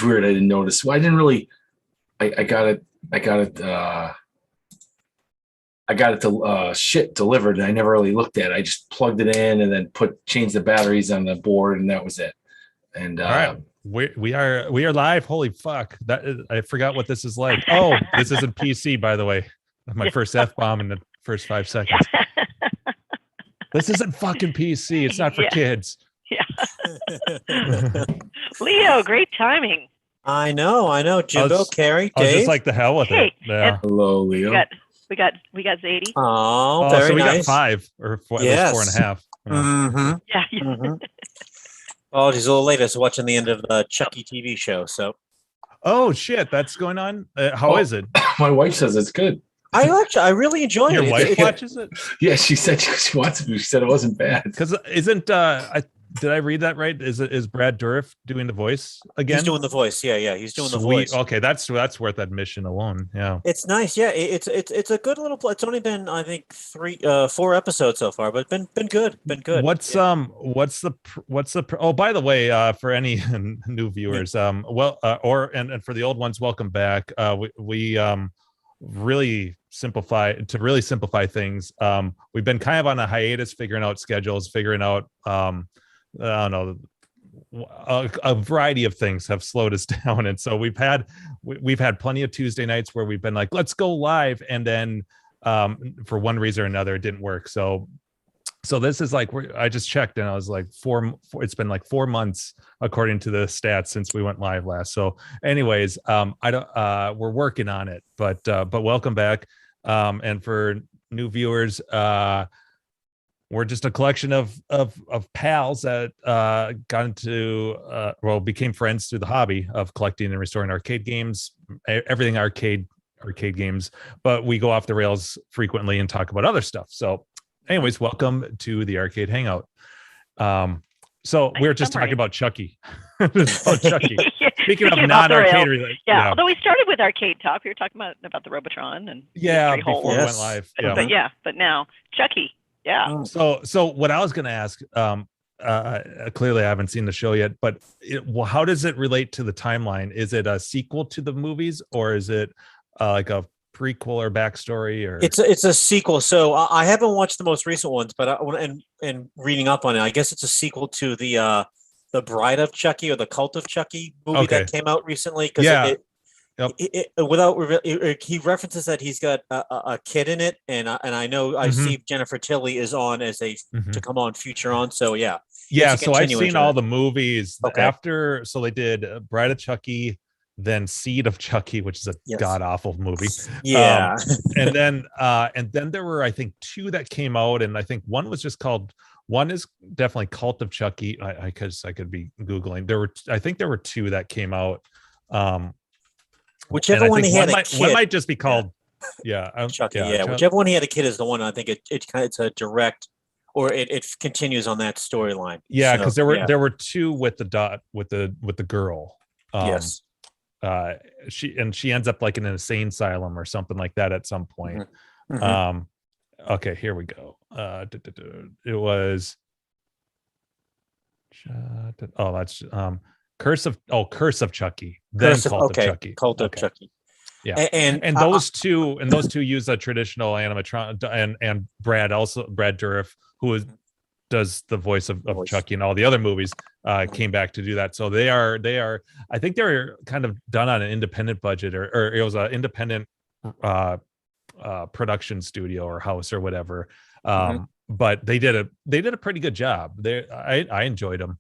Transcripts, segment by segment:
weird. I didn't notice. Well, I didn't really. I got it. I got it. I got it to shit delivered, and I never really looked at it. I just plugged it in and then changed the batteries on the board, and that was it. And all right, we are live. Holy fuck! I forgot what this is like. Oh, this isn't PC, by the way. My first F-bomb in the first 5 seconds. This isn't fucking PC. It's not for kids. Yeah. Leo, great timing. I know. Jimbo, Carrie, Dave. I was just like the hell with it. Yeah. Hello, Leo. We got Zadie. Oh, very so we nice. got 5 or at least 4.5. Yeah. Mm-hmm. Yeah. Mm-hmm. Oh, he's a little late. I was watching the end of the Chucky TV show. So. Oh shit, that's going on. How is it? My wife says it's good. I really enjoy it. Your wife watches it? Yeah, she said she wants it. She said it wasn't bad. Because isn't did I read that right? Is Brad Dourif doing the voice again? He's doing the voice. Yeah. He's doing Sweet. the voice. Okay, that's worth admission alone. Yeah. It's nice. Yeah, it's a good little. It's only been I think 4 episodes so far, but been good. Been good. What's the oh, by the way, for any new viewers, and for the old ones, welcome back. We really simplify things. We've been kind of on a hiatus, figuring out schedules, figuring out I don't know, a variety of things have slowed us down, and so we've had plenty of Tuesday nights where we've been like, let's go live, and then for one reason or another it didn't work. So this is like, I just checked and I was like it's been like 4 months according to the stats since we went live last. So anyways, we're working on it, but welcome back. And for new viewers, we're just a collection of pals that got into became friends through the hobby of collecting and restoring arcade games, everything arcade games, but we go off the rails frequently and talk about other stuff. So anyways, welcome to the Arcade Hangout. So we're just talking about Chucky. Chucky. Speaking of non-arcade related. Yeah, although we started with arcade talk, we were talking about the Robotron and before we went live. But now Chucky. Yeah. So what I was going to ask, clearly I haven't seen the show yet, but how does it relate to the timeline? Is it a sequel to the movies, or is it like a prequel or backstory? Or it's a sequel. So I haven't watched the most recent ones, but and reading up on it, I guess it's a sequel to the Bride of Chucky or the Cult of Chucky movie that came out recently. He references that he's got a kid in it, and I know I see Jennifer Tilly is on as to come on future on. So yeah. So I've seen all the movies after. So they did Bride of Chucky, then Seed of Chucky, which is a god awful movie. Yeah. And then there were, I think, 2 that came out, and I think one was just called. One is definitely Cult of Chucky. I could be Googling. I think there were 2 that came out. Whichever one he had a kid. One might just be called, Chucky. Whichever one he had a kid is the one. I think it's a direct, or it continues on that storyline. Yeah, because there were 2 with the girl. Yes. She ends up like in an insane asylum or something like that at some point. Mm-hmm. Okay, here we go. It was. That's Curse of Chucky. Then Cult of Chucky. Cult of Chucky. Yeah, and those two use a traditional animatronic, and Brad Dourif, who does the voice of Chucky in all the other movies, came back to do that. So they are. I think they were kind of done on an independent budget, or it was an independent production studio or house or whatever. But they did a pretty good job. I enjoyed them.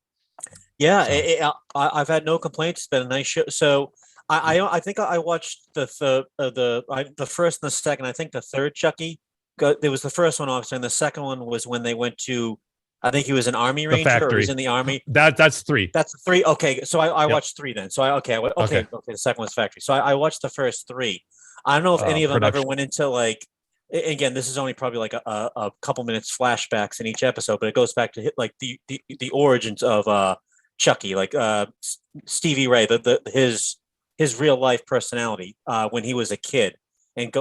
Yeah, I've had no complaints. It's been a nice show. So I think I watched the first and the second. I think the third Chucky. There was the first one, obviously, and the second one was when they went to. I think he was an army ranger, or he was in the army. That's 3. That's 3. Okay, so I watched 3 then. So okay. The second one's factory. So I watched the first 3. I don't know if any of them ever went into like. Again, this is only probably like a couple minutes flashbacks in each episode, but it goes back to like the origins of Chucky, like Stevie Ray, his real life personality when he was a kid,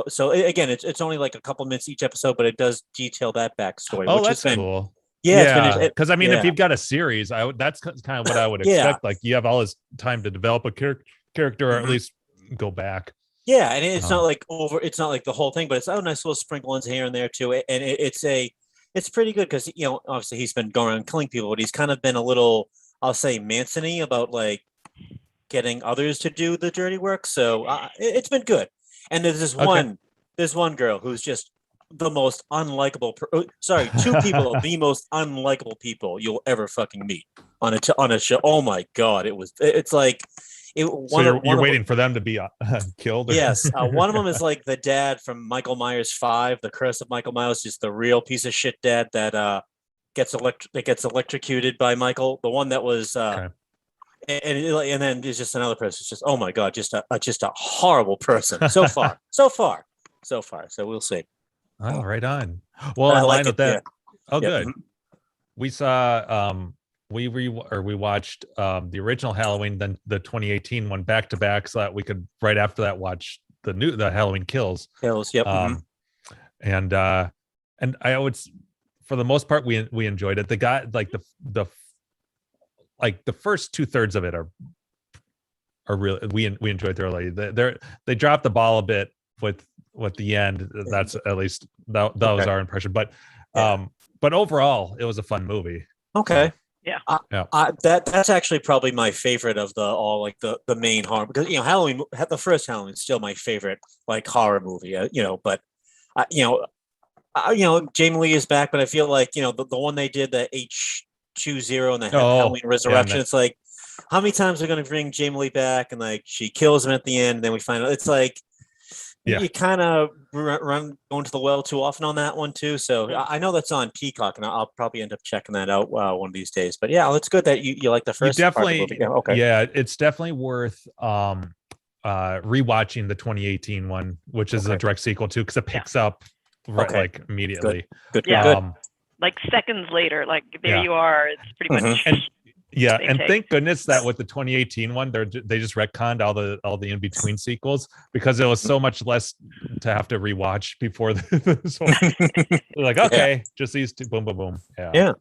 so again, it's only like a couple minutes each episode, but it does detail that backstory. Oh, that's cool. Yeah, because I mean, if you've got a series, that's kind of what I would expect. Like you have all this time to develop a character, or at least go back. Yeah, and it's not like it's not like the whole thing, but it's nice little sprinkles here and there too. And it's pretty good because obviously he's been going around killing people, but he's kind of been a little, I'll say, Manson-y about like getting others to do the dirty work. So it's been good. And there's this one girl who's just the most unlikable. Two people are the most unlikable people you'll ever fucking meet on a show. Oh my god, it's like. You're waiting for them to be killed? Yes. One of them is like the dad from Michael Myers 5, The Curse of Michael Myers, just the real piece of shit dad that gets electrocuted by Michael. The one that was and then there's just another person. It's just, oh my god, just a horrible person so far. So we'll see. Oh, right on. Well, in line with that. Yeah. Oh, good. We saw we watched the original Halloween, then the 2018 one back to back, so that we could right after that watch the Halloween Kills. Yep. And I would, for the most part, we enjoyed it. The guy, like the first 2/3 of it are really, we enjoyed thoroughly. They dropped the ball a bit with the end. That's at least that was our impression. But overall, it was a fun movie. Okay. Yeah. That's actually probably my favorite of the main horror, because Halloween, the first Halloween is still my favorite like horror movie. But Jamie Lee is back, but I feel like the one they did, the H20 and the Halloween Resurrection. It's like, how many times are going to bring Jamie Lee back, and like she kills him at the end, and then we find out it's like. Yeah. You kind of run going to the well too often on that one too. So I know that's on Peacock, and I'll probably end up checking that out one of these days. But yeah, it's good that you like the first. Definitely, part of the movie. Yeah, okay. Yeah, it's definitely worth rewatching the 2018 one, which is a direct sequel too, because it picks up like immediately. Good. Like seconds later, like there you are. It's pretty much. And thank goodness that with the 2018 one, they just retconned all the in between sequels, because it was so much less to have to rewatch before this one. Like, okay, just these two, boom, boom, boom. Yeah.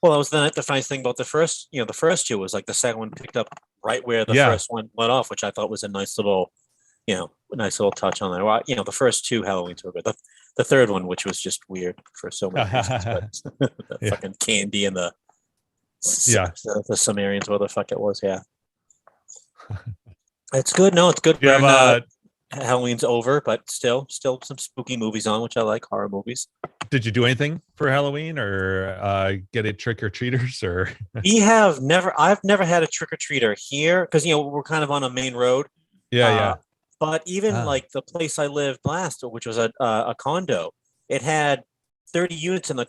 Well, that was the funniest thing about the first. The first two was like the second one picked up right where the first one let off, which I thought was a nice little, touch on there. Well, the first two Halloweens were good. The third one, which was just weird for so many reasons, but the fucking candy and the Sumerians, what the fuck it was. It's good. No, it's good. Halloween's over, but still some spooky movies on, which I like, horror movies. Did you do anything for Halloween, or get a trick or treaters, or? I've never had a trick or treater here, because we're kind of on a main road. But even like the place I lived last, which was a condo, it had 30 units in the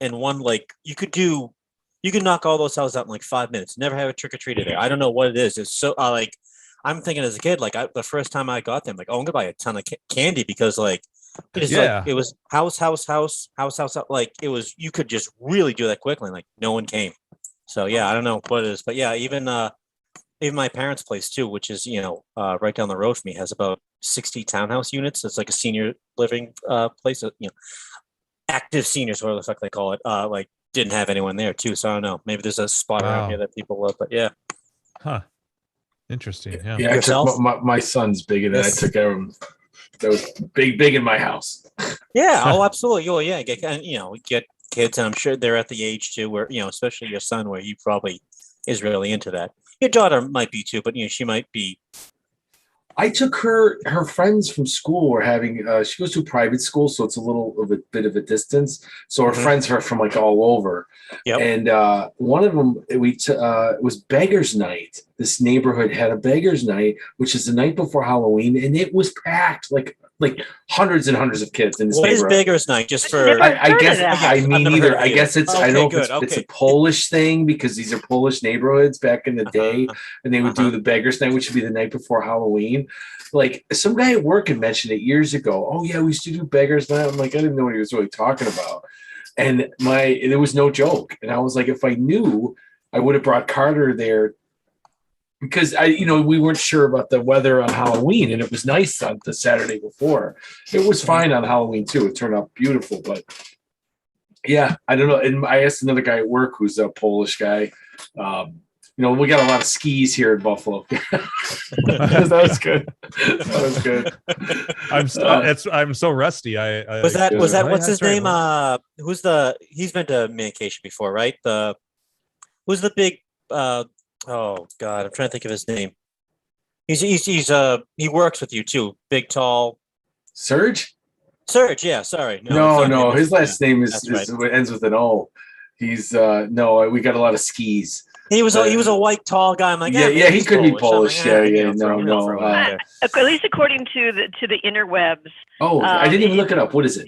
and one, like you could knock all those houses out in like 5 minutes. Never have a trick or treater there. I don't know what it is. It's so like, I'm thinking as a kid, like the first time I got them, like, I'm gonna buy a ton of candy, because like it was house. Like it was, you could just really do that quickly. And, like no one came. So yeah, I don't know what it is, but yeah, even my parents' place too, which is right down the road from me, has about 60 townhouse units. It's like a senior living place. Active seniors, whatever the fuck they call it. Like didn't have anyone there too, so I don't know. Maybe there's a spot around here that people love, but yeah. Huh. Interesting. Yeah. Yeah. I took, my son's big, and I took care of him. That was big in my house. Yeah. Oh, absolutely. Oh, yeah. Get kids, and I'm sure they're at the age too where especially your son, where he probably is really into that. Your daughter might be too, but she might be. I took her friends from school were having, she goes to a private school, so it's a little of a bit of a distance. So her friends are from like all over. Yep. And one of them, it was Beggar's Night. This neighborhood had a Beggar's Night, which is the night before Halloween, and it was packed, like hundreds and hundreds of kids in this neighborhood. What is Beggar's Night? Just for I guess I mean either. I guess it's I don't know if it's a Polish thing, because these are Polish neighborhoods back in the day, and they would do the Beggar's Night, which would be the night before Halloween. Like some guy at work had mentioned it years ago. Oh yeah, we used to do Beggar's Night. I'm like, I didn't know what he was really talking about, and there was no joke. And I was like, if I knew, I would have brought Carter there. Because we weren't sure about the weather on Halloween, and it was nice on the Saturday before. It was fine on Halloween too. It turned out beautiful, but Yeah, I don't know. And I asked another guy at work who's a Polish guy. We got a lot of skis here in Buffalo. That was good. That was good. I'm so rusty. Was that what's his name? He's been to Mancation before, right? Who's the big oh God, I'm trying to think of his name. He works with you too. Big, tall. Serge, yeah, sorry. No, his last name is right. ends with an O. He's no, we got a lot of skis. He was a white, tall guy. I'm like, he could be Polish. No. At least according to the interwebs. Oh, I didn't even look it up. What is it?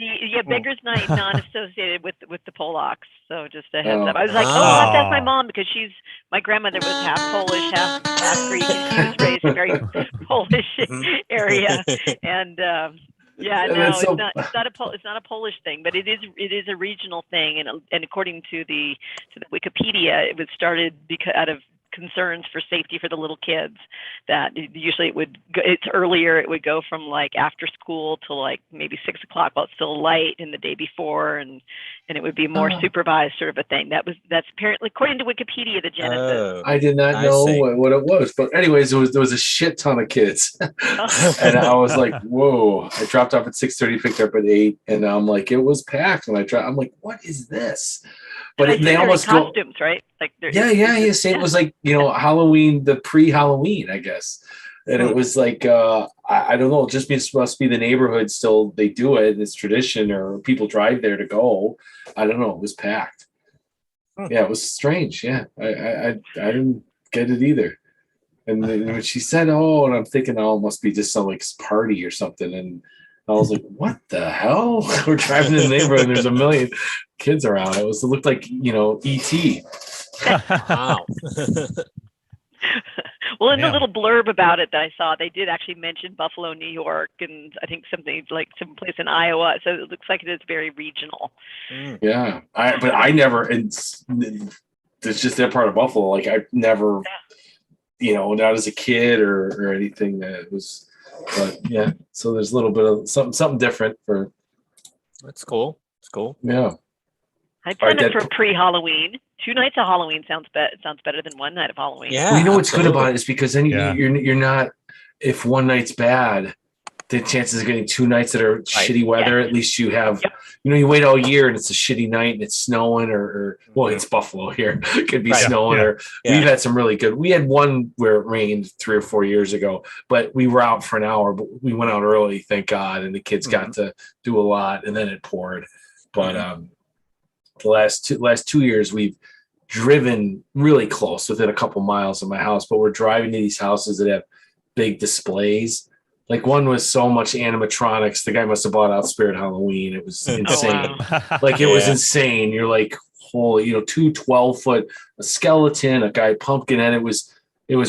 Beggar's Night not associated with the Polacks. So just a heads up. I was like, I'll have to ask my mom because my grandmother was half Polish, half Greek, and she was raised in a very Polish area, and. It's not a Polish thing, but it is a regional thing, and according to the Wikipedia, it was started out of concerns for safety for the little kids. That usually it would go from like after school to like maybe 6 o'clock while it's still light in the day before, and it would be more supervised sort of a thing. That's apparently according to Wikipedia the genesis. I did not know what it was, but anyways, there was a shit ton of kids, and I was like, whoa! I dropped off at 6:30, picked up at 8, and I'm like, it was packed. When I'm like, what is this? But they almost costumes, right? Like Same. It was like Halloween, the pre-Halloween, I guess, and it was like I don't know. It just must be the neighborhood still. They do it. It's tradition, or people drive there to go. I don't know. It was packed. Yeah, it was strange. Yeah, I didn't get it either. And then when she said, "Oh," and I'm thinking, "Oh, it must be just some like party or something," and I was like, what the hell? We're driving in the neighborhood and there's a million kids around. It looked like, E.T. Wow. Well, in the little blurb about it that I saw, they did actually mention Buffalo, New York, and I think something like some place in Iowa. So it looks like it is very regional. Yeah. But I never, it's just that part of Buffalo. Like I've never, not as a kid or anything that it was. But yeah, so there's a little bit of something different for. That's cool. It's cool. Yeah. I'd sign up for pre-Halloween. 2 nights of Halloween sounds better than 1 night of Halloween. Yeah. Well, you know what's good about it is because then you're not. If one night's bad, the chances of getting 2 nights that are shitty weather. At least you have. Yep. You wait all year and it's a shitty night and it's snowing or it's Buffalo here. It could be snowing or we've had some really good. We had one where it rained 3 or 4 years ago, but we were out for an hour, but we went out early, thank God. And the kids got to do a lot and then it poured. But the last 2 years we've driven really close within a couple miles of my house, but we're driving to these houses that have big displays. Like one was so much animatronics. The guy must have bought out Spirit Halloween. It was insane. Like it was insane. You're like, holy, 2 12-foot, a skeleton, a guy pumpkin, and it was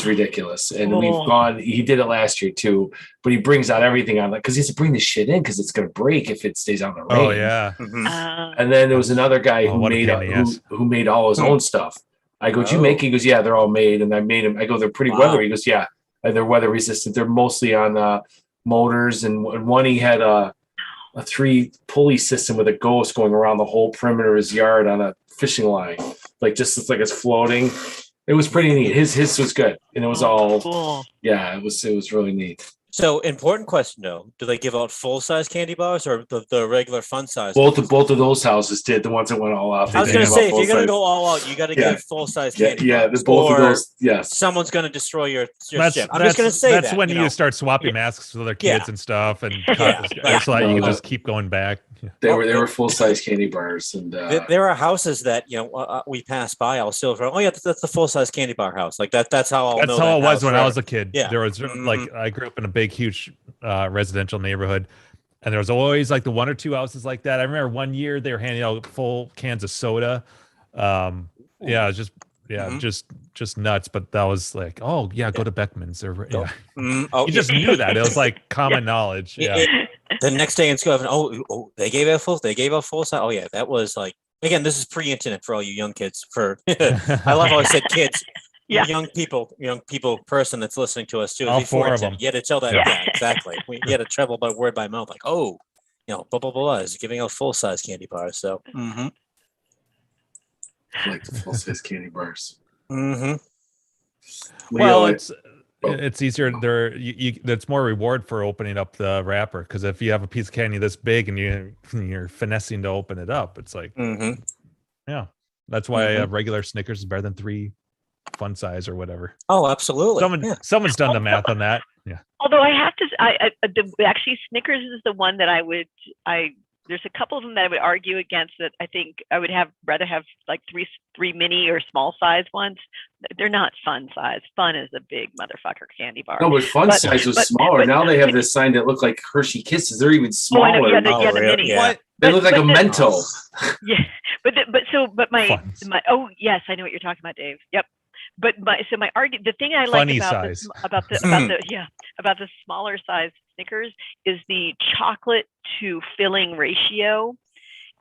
ridiculous. And we've gone. He did it last year too, but he brings out everything on it because he has to bring the shit in because it's gonna break if it stays out in the rain. Oh yeah. And then there was another guy who made all his own stuff. I go, did you make it? He goes, yeah, they're all made, and I made them. I go, they're pretty weather. He goes, yeah. They're weather resistant. They're mostly on motors, and one he had a 3 pulley system with a ghost going around the whole perimeter of his yard on a fishing line, like just looks like it's floating. It was pretty neat. His was good, and it was all cool. Yeah, it was really neat. So, important question though: do they give out full-size candy bars or the regular fun size? Both of those houses did. The ones that went all out. I was going to say, if you're going to go all out, you got to give full-size candy bars. Both of those. Yes. Someone's going to destroy your ship. I'm just going to say that's when you start swapping masks with other kids and stuff, and it's like you just keep going back. They were full-size candy bars, and there are houses that we pass by. I'll still that's the full-size candy bar house. Like that. That's how I'll know. That's how it was when I was a kid. Yeah. There was like I grew up in a big, huge residential neighborhood, and there was always like the 1 or 2 houses like that. I remember one year they were handing out full cans of soda. Just nuts. But that was like, go to Beckman's or you just knew that. It was like common knowledge. Yeah. The next day in school, they gave out full size. Oh yeah, that was like, again, this is pre-internet for all you young kids. I love how I said kids. Young people person that's listening to us too. All 4 of them. You had to tell that. Yeah, exactly. You had to travel by word by mouth, like, blah blah blah is giving out full size candy bars. So I like the full-size candy bars. Mm-hmm. Well, it's easier. That's more reward for opening up the wrapper, because if you have a piece of candy this big and you're finessing to open it up, it's like, yeah, that's why regular Snickers is better than 3 fun size or whatever. Oh, absolutely. Someone's done the math on that. Yeah. Although I have to, actually Snickers is the one that there's a couple of them that I would argue against, that I think I would rather have like three mini or small size ones. They're not fun size. Fun is a big motherfucker candy bar. No, but fun size was smaller. Now they have this sign that look like Hershey Kisses. They're even smaller. Oh, I know. The mini. Yeah. They look like a Mento. Yeah, but my oh yes, I know what you're talking about, Dave. Yep. But my argument, the thing I like about the smaller size Snickers is the chocolate to filling ratio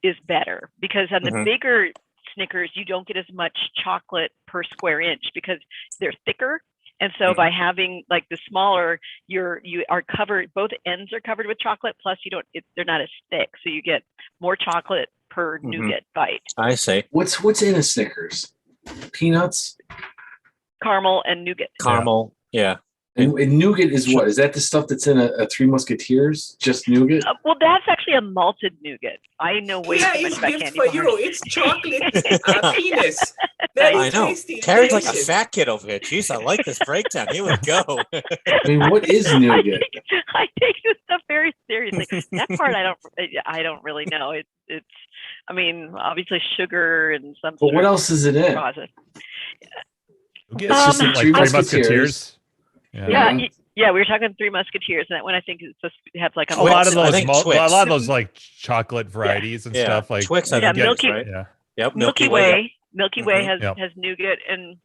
is better, because on the bigger Snickers you don't get as much chocolate per square inch because they're thicker, and so by having like the smaller, you are covered, both ends are covered with chocolate, plus they're not as thick, so you get more chocolate per nougat bite. I see. What's in a Snickers? Peanuts, caramel, and nougat. Caramel, yeah. And nougat is what? Is that the stuff that's in a Three Musketeers? Just nougat? Well, that's actually a malted nougat. I know way too much about candy bars. It's chocolate penis. I know. Tasty. Karen's like a fat kid over here. Jeez, I like this breakdown. Here we go. I mean, what is nougat? I take this stuff very seriously. That part I don't really know. It's I mean, obviously sugar and some. But what else is it in? Process. It's just like Three Musketeers. Yeah, we were talking Three Musketeers, and that one I think is supposed to have like a lot of those like chocolate varieties and stuff like Twix. Milky, right? Yeah. Yep. Milky Way. Milky Way has nougat, and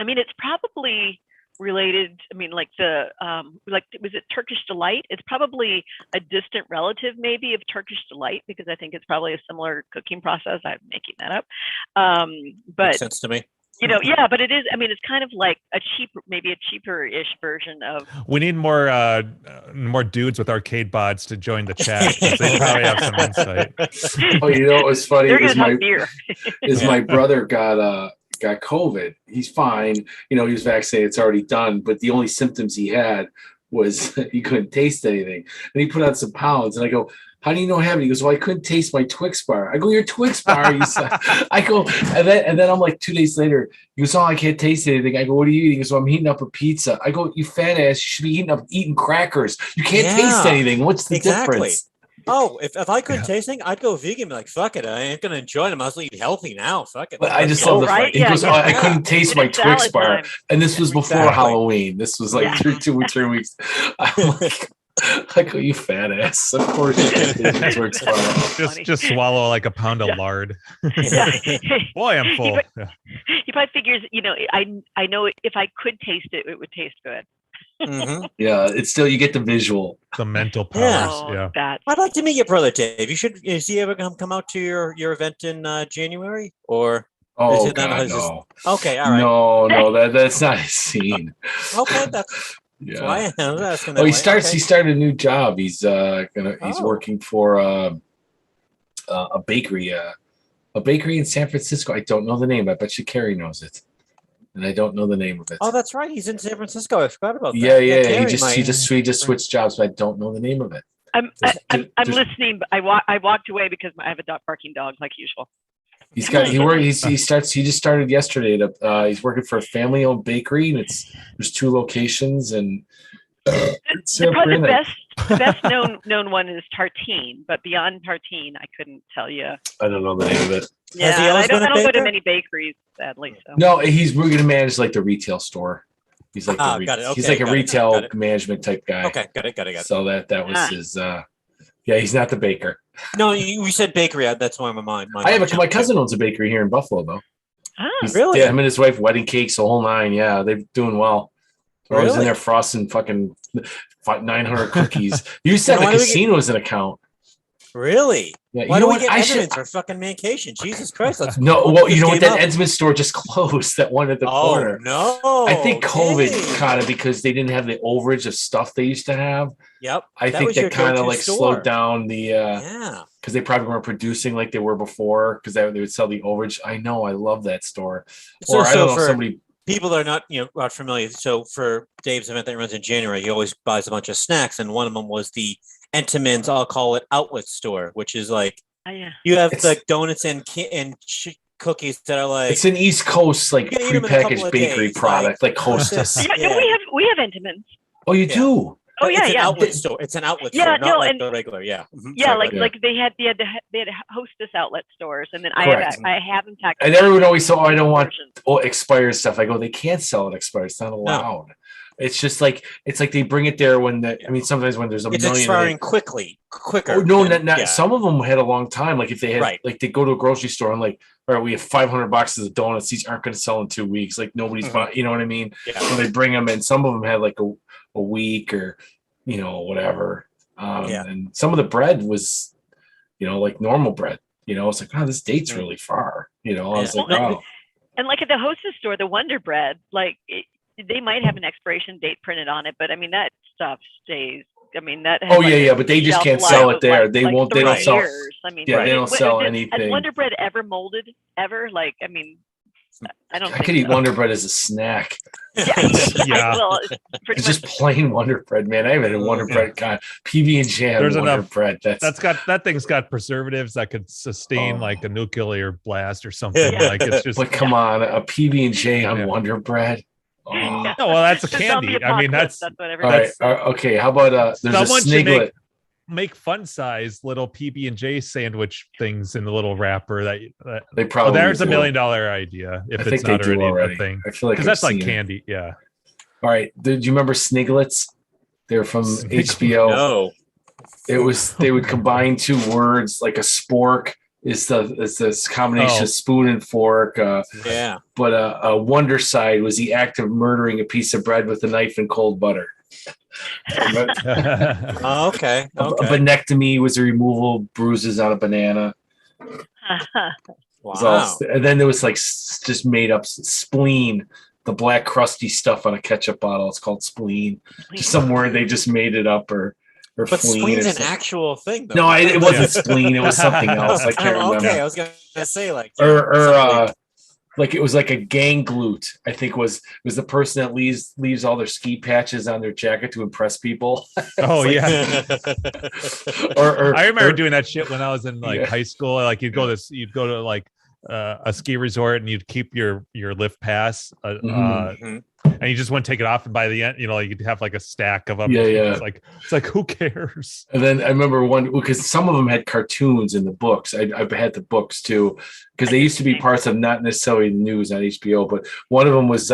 I mean it's probably related. I mean, like was it Turkish Delight? It's probably a distant relative, maybe, of Turkish Delight, because I think it's probably a similar cooking process. I'm making that up, but makes sense to me. But it is. I mean, it's kind of like maybe a cheaper-ish version of. We need more dudes with arcade bods to join the chat. They probably have some insight. Oh, what was funny? My brother got COVID. He's fine. He was vaccinated. It's already done. But the only symptoms he had was he couldn't taste anything, and he put on some pounds. And I go, how do you know I have it? He goes, well, I couldn't taste my Twix bar. I go, your Twix bar? He said. I go, and then I'm like 2 days later, he goes, oh, I can't taste anything. I go, what are you eating? He goes, well, I'm heating up a pizza. I go, you fat ass, you should be eating crackers. You can't taste anything. What's the difference? Oh, if I couldn't taste anything, I'd go vegan. Be like, fuck it, I ain't gonna enjoy them. I was eat healthy now. Fuck it. But I just love the fact. He goes, oh, I couldn't taste my Twix bar, and this was before Halloween. This was like 2 or 3 weeks. I'm like. I go, you fat ass. Of course you can't Twix bar. Just swallow like a pound of lard. Boy, I'm full. He probably figures, I know if I could taste it, it would taste good. Yeah, it's still, you get the visual. The mental powers. Yeah. I'd like to meet your brother, Dave. Is he ever come out to your event in January? Or oh, God, no. Okay, all right. No, that's not his scene. Okay, that's yeah. I was asking he started a new job. He's working for a bakery in San Francisco. I don't know the name. I bet you Carrie knows it, and I don't know the name of it. Oh, that's right. He's in San Francisco. I forgot about that. Yeah. He just switched jobs, but I don't know the name of it. I'm listening, but I walked away because I have a barking dog like usual. He just started yesterday. He's working for a family-owned bakery, and there's 2 locations, and the best known one is Tartine, but beyond Tartine, I couldn't tell you. I don't know the name of it. Yeah, I don't go to many bakeries, sadly. So. No, he's going to manage like the retail store. He's like he's like a retail management type guy. Okay, got it. So that was his. Yeah, he's not the baker. No, we said bakery. That's why my mind. My cousin owns a bakery here in Buffalo, though. Really? Yeah, him and his wife, wedding cakes, the whole 9. Yeah, they're doing well. I was in there frosting fucking 900 cookies. You used to have a casino as an account. Really? Yeah, why do we get Edmonds for fucking vacation? Jesus Christ! Well, you know what? That Edmonds store just closed. That one at the corner. No! I think COVID kind of because they didn't have the overage of stuff they used to have. Yep. I think that kind of like slowed down the. because they probably weren't producing like they were before, because they would sell the overage. I know, I love that store. So, or I don't know, for somebody. People that are not familiar. So for Dave's event that he runs in January, he always buys a bunch of snacks, and one of them was the Entenmann's, I'll call it, outlet store, which is like you have like donuts and cookies that are like, it's an East Coast like prepackaged bakery product, like Hostess. Yeah, no, we have Entenmann's. Oh, you do? Oh, yeah, it's an outlet store. It's an outlet store, not like the regular. Yeah. Mm-hmm. Yeah, like they had Hostess outlet stores, and then I have them packed. And everyone always said, I don't want expired stuff. I go, they can't sell it expired. It's not allowed. No. It's just like they bring it there when sometimes when there's a million. It's expiring quicker. Oh, no, not some of them had a long time. Like if they had like they go to a grocery store and like, all right, we have 500 boxes of donuts. These aren't going to sell in 2 weeks. Like nobody's buying. You know what I mean? Yeah. So they bring them, and some of them had like a week or whatever. And some of the bread was like normal bread. It's like, oh, this date's really far. I was like, oh. And like at the Hostess store, the Wonder Bread, like they might have an expiration date printed on it, but I mean that stuff stays. I mean that. Has but they just can't sell it there. They won't. They don't sell. I mean, they don't sell anything. Has Wonder Bread ever molded? Ever? Like, I mean, I don't. I could eat Wonder Bread as a snack. Yeah. Well, it's just plain Wonder Bread, man. I haven't had Wonder Bread. God, PB&J and Wonder Bread. That thing's got preservatives that could sustain like a nuclear blast or something. Like it's just. But come on, a PB&J on Wonder Bread. Oh. No, well, that's a candy. I mean, that's what all right. Okay, how about there's a Sniglet. Make fun size little PB&J sandwich things in the little wrapper that they probably. There's $1 million idea if it's not already a thing. I feel like because that's like candy. Yeah. All right. Do you remember Sniglets? They're from HBO. No. It was they would combine two words like a spork. Is this combination of spoon and fork? But a Wonder Side was the act of murdering a piece of bread with a knife and cold butter. Okay. A banectomy was the removal of bruises on a banana. Wow. And then there was like just made up spleen, the black crusty stuff on a ketchup bottle. It's called spleen. Just some word they just made it up or but spleen's an actual thing, though. No, it wasn't spleen. It was something else. I can't remember. Okay, I was gonna say like like it was like a gang glute. I think was the person that leaves all their ski patches on their jacket to impress people. Oh yeah. I remember doing that shit when I was in like high school. Like you'd go to like a ski resort and you'd keep your lift pass. And you just wouldn't take it off, and by the end, you'd have like a stack of them. It's like who cares? And then I remember one because some of them had cartoons in the books. I had the books too because they used to be parts of not necessarily the news on HBO, but one of them was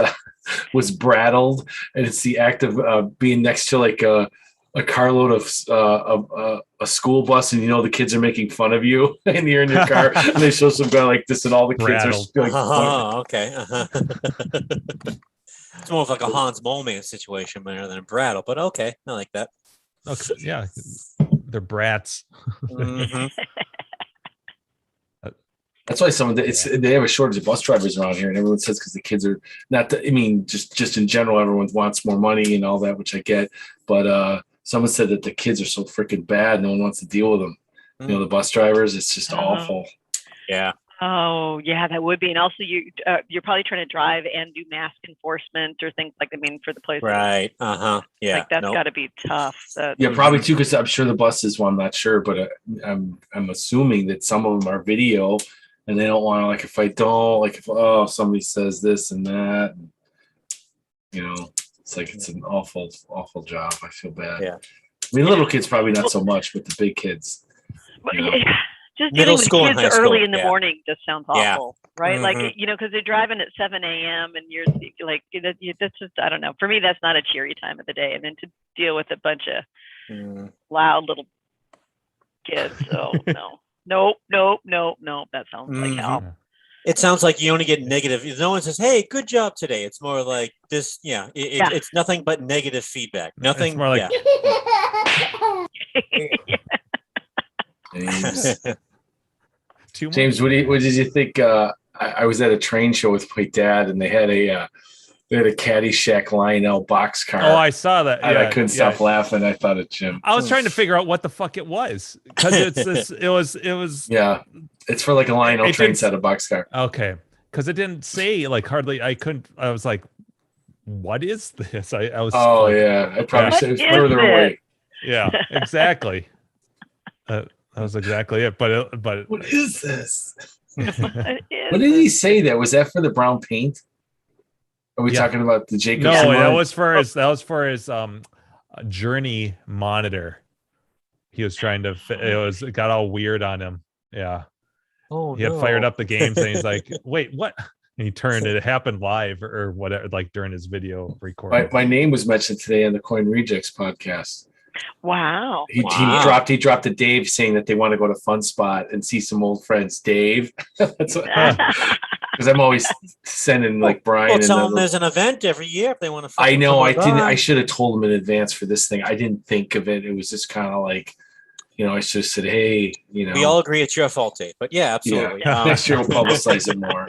Brattled, and it's the act of being next to like a carload of a school bus, and the kids are making fun of you, and you're in your car, and they show some guy like this, and all the kids are like, okay. It's more of like a Hans Moleman situation rather than a Brattle, but okay, I like that. Okay, yeah, they're brats. Mm-hmm. That's why they have a shortage of bus drivers around here, and everyone says because the kids are not. Just in general, everyone wants more money and all that, which I get. But someone said that the kids are so freaking bad, no one wants to deal with them. The bus drivers, it's just awful. Yeah. Oh, yeah, that would be. And also, you're probably trying to drive and do mask enforcement or things like for the place. Right. Yeah. Like that's got to be tough. Probably too, because I'm sure the buses. Well, I'm not sure, but I'm assuming that some of them are video, and they don't want to if somebody says this and that, it's like it's an awful job. I feel bad. Yeah. I mean, little kids probably not so much, but the big kids. Just dealing with kids early in the morning just sounds awful, right? Mm-hmm. Like, because they're driving at 7 a.m. and you're like, that's just, I don't know. For me, that's not a cheery time of the day. And then to deal with a bunch of loud little kids. So no. That sounds like hell. It sounds like you only get negative. No one says, "Hey, good job today." It's more like this. Yeah, it's nothing but negative feedback. Nothing. It's more like. James, what did you think? I was at a train show with my dad, and they had They had a Caddyshack Lionel boxcar. Oh, I saw that. And I couldn't stop laughing. I thought of Jim. I was trying to figure out what the fuck it was because it was. Yeah, it's for like a Lionel train set of boxcar. Okay, because it didn't say like hardly. I was like, what is this? I was. Oh yeah, I probably said it was further away. Yeah, exactly. That was exactly it. But what is this? What did he say? Was that for the brown paint? Are we talking about the Jacob? No, that was for his journey monitor. He was trying to. It got all weird on him. Yeah. Oh, he had fired up the games and he's like, "Wait, what?" And he turned it. It happened live or whatever, like during his video recording. My name was mentioned today on the Coin Rejects podcast. Wow. He dropped a Dave saying that they want to go to Fun Spot and see some old friends. Dave. That's because I'm always sending like Brian. Well, tell them there's an event every year if they want to. I know. I didn't. I should have told them in advance for this thing. I didn't think of it. It was just kind of like, I should have said, "Hey, We all agree it's your fault, Dave." But yeah, absolutely. Yeah. Next year we'll publicize it more.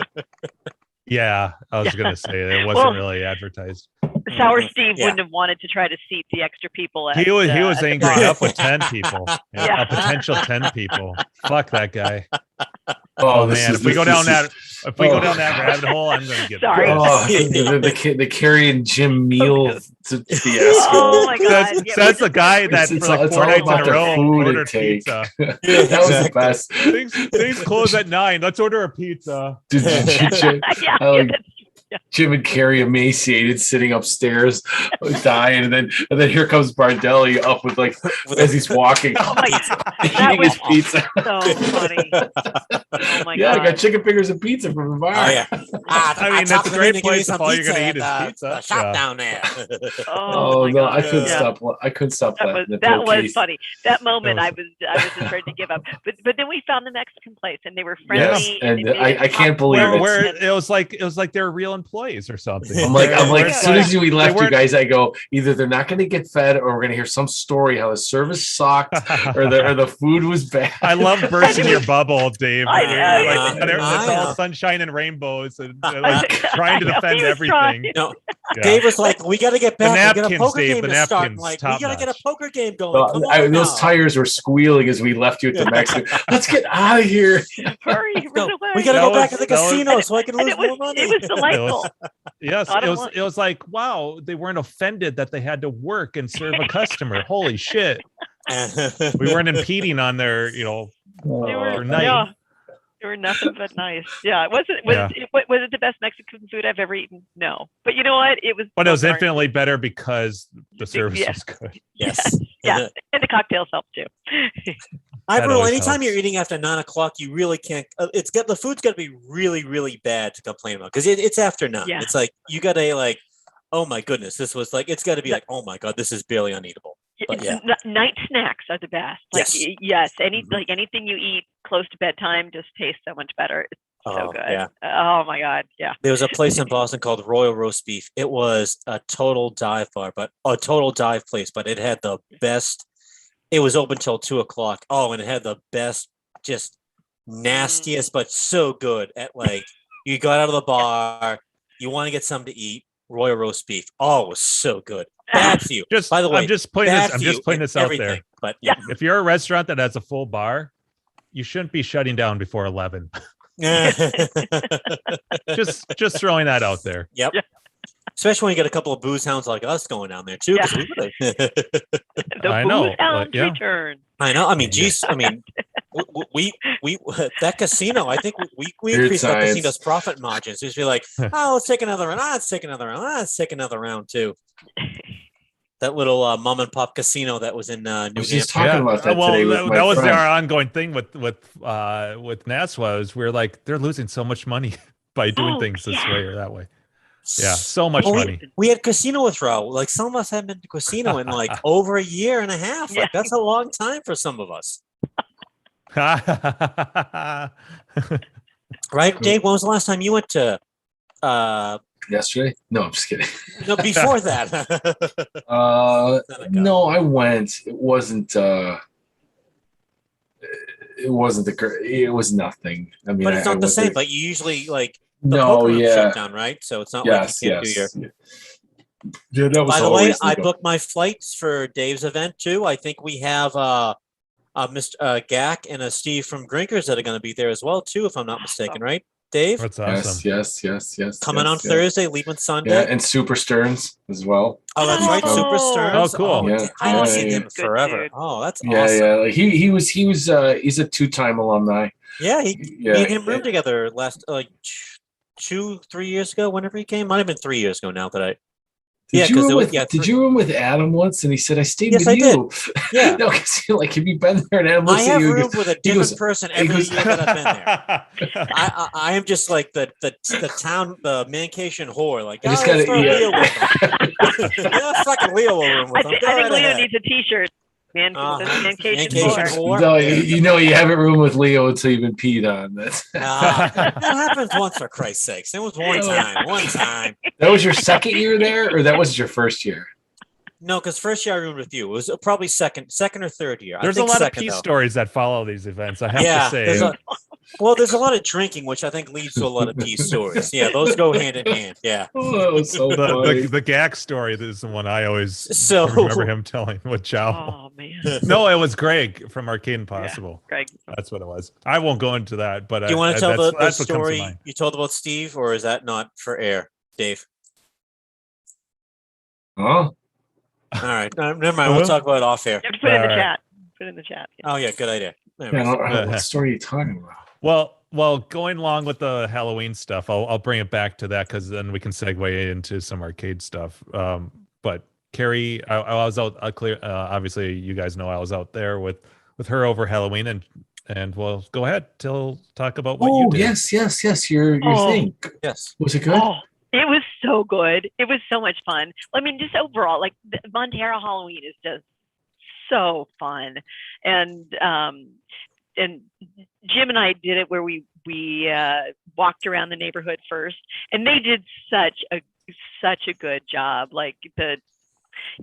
Yeah, I was gonna say it wasn't really advertised. Sour Steve wouldn't have wanted to try to seat the extra people. He was angry up with 10 people. A potential 10 people. Fuck that guy. Oh man! If we go down that rabbit hole, I'm gonna get. Sorry. The Carrie and Jim meal fiasco. Oh my god! That's the guy that for like 4 nights in a row ordered pizza. That was the best. Things close at 9. Let's order a pizza. Jim and Carrie emaciated, sitting upstairs, dying, and then here comes Bardelli up with as he's walking, eating his pizza. So funny. Oh my god! I got chicken fingers and pizza from the bar. Oh yeah. I mean, that's a great place if all you're gonna eat is pizza. Shop down there. Oh no! I couldn't stop. I couldn't stop laughing. That was funny. That moment, I was just ready to give up. But then we found the Mexican place, and they were friendly. Yes, and I can't believe it was like they were real employees or something. I'm like, as soon as we left you guys, I go, either they're not going to get fed, or we're going to hear some story how the service sucked, or the food was bad. I love bursting your bubble, Dave. I It's all sunshine and rainbows, and trying to defend everything. No, Dave was like, "We got to get back. We got a poker game to start. Like, we got to get a poker game going." Those tires were squealing as we left you at the Mexican. Let's get out of here. Hurry, run away. We got to go back to the casino so I can lose more money. It was delightful. Yes, it was like, wow, they weren't offended that they had to work and serve a customer. Holy shit. We weren't impeding on their, night. Yeah. They were nothing but nice. Yeah. Was it the best Mexican food I've ever eaten? No. But you know what? It was. But it was infinitely better because the service was good. Yes. Yeah. And the cocktails helped too. Anytime you're eating after 9 o'clock, you really can't. The food's got to be really, really bad to complain about because it's after 9. Yeah. It's like you got to oh my goodness, this was it's got to be oh my god, this is barely uneatable. But night snacks are the best. Yes. Anything you eat close to bedtime just tastes so much better. It's so good. Yeah. Oh my god. Yeah. There was a place in Boston called Royal Roast Beef. It was a total dive place, but it had the best. It was open till 2:00. Oh, and it had the best, just nastiest, but so good. You got out of the bar, you want to get something to eat. Royal Roast Beef. Oh, it was so good. Bad for you. By the way, I'm just putting this out there. But if you're a restaurant that has a full bar, you shouldn't be shutting down before 11. just throwing that out there. Yep. Especially when you get a couple of booze hounds like us going down there too. The booze hounds return. I know. I mean, geez. I mean, we that casino. I think we increased that casino's profit margins. Just be like, let's take another round. Let's take another round. Let's take another round too. That little mom and pop casino that was in New Hampshire. Talking about that today. That was our ongoing thing with NASWA. We're like, they're losing so much money by doing things this way or that way. Yeah, so much money. We had casino withdrawal. Some of us haven't been to casino in over a year and a half. That's a long time for some of us. Right, Dave? When was the last time you went to? Yesterday? No, I'm just kidding. No, before that. No, I went. It wasn't. It was nothing. I mean, but it's not the same. But you usually Pokemon shut down, right? So it's not like you can't do your. Yeah, that was By the way, I booked my flights for Dave's event too. I think we have Mr. Gak and a Steve from Grinkers that are going to be there as well too, if I'm not mistaken, right, Dave? That's awesome. Yes. Coming on Thursday, leaving Sunday. Yeah, and Super Stearns as well. Oh, that's right, Super Stearns. Oh, cool. Yeah, I haven't seen him forever. Oh, that's awesome. Yeah. Like he's a 2-time alumni. Yeah, he and him roomed together last 2-3 years ago. Whenever he came, might have been 3 years ago now that I. Did you room with Adam once? And he said, "I stayed with you." Did. Yeah. No, because like, have you been there? And Adam looks I at you. have roomed with a different person every year that I've been there. I am just like the town, the mancation whore. Like, I just got to Leo with him. Yeah, fucking Leo will room with him. I think Leo needs a T-shirt. Mancation whore. No, you haven't roomed with Leo until you've been peed on. That happens once, for Christ's sakes. It was one time. That was your second year there, or that was your first year? No, because first year I roomed with you. It was probably second or third year. There's a lot of pee stories that follow these events, I have to say. There's a lot of drinking, which I think leads to a lot of pee stories. Yeah, those go hand in hand. Yeah. Oh, that was so funny. The Gak story is the one I always remember him telling with Chow. Oh, man. No, it was Greg from Arcade Impossible. Yeah, Greg. That's what it was. I won't go into that, but do you want to tell the story you told about Steve, or is that not for air, Dave? Oh. All right. Never mind. We'll talk about it off air. You have to put it in the chat. Put it in the chat. Oh, yeah. Good idea. What story are you talking about? Well, going along with the Halloween stuff, I'll bring it back to that because then we can segue into some arcade stuff. But Carrie, I was out. Obviously, you guys know I was out there with her over Halloween, and well, go ahead, talk about what you did. Yes. Your thing. Yes. Was it good? Oh, it was so good. It was so much fun. I mean, just overall, like the Montero Halloween is just so fun, and Jim and I did it where we walked around the neighborhood first, and they did such a good job. Like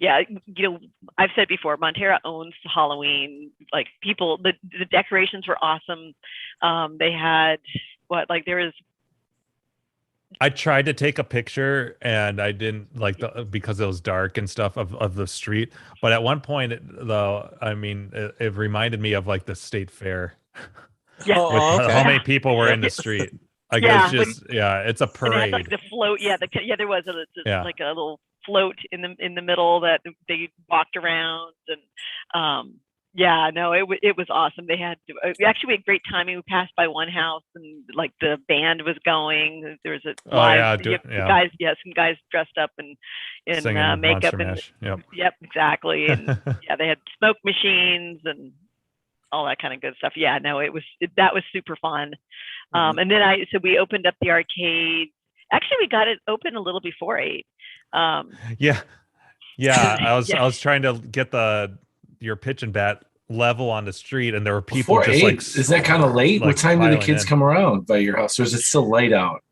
I've said before, Montero owns Halloween. Like the decorations were awesome. They had there was. I tried to take a picture and I didn't because it was dark and stuff of the street. But at one point, it reminded me of like the state fair. Yeah. How many people were in the street? Like it's just it's a parade. Like the float. There was like a little float in the middle that they walked around and it was awesome. They had we had great timing. We passed by one house and like the band was going. There was some guys dressed up in makeup and yep, exactly. And they had smoke machines and all that kind of good stuff. Yeah, no, that was super fun. And then we opened up the arcade. Actually, we got it open a little before 8. I was trying to get your pitch and bat level on the street, and there were people before just 8? Is that kind of late? What time do the kids come around by your house, or is it still light out?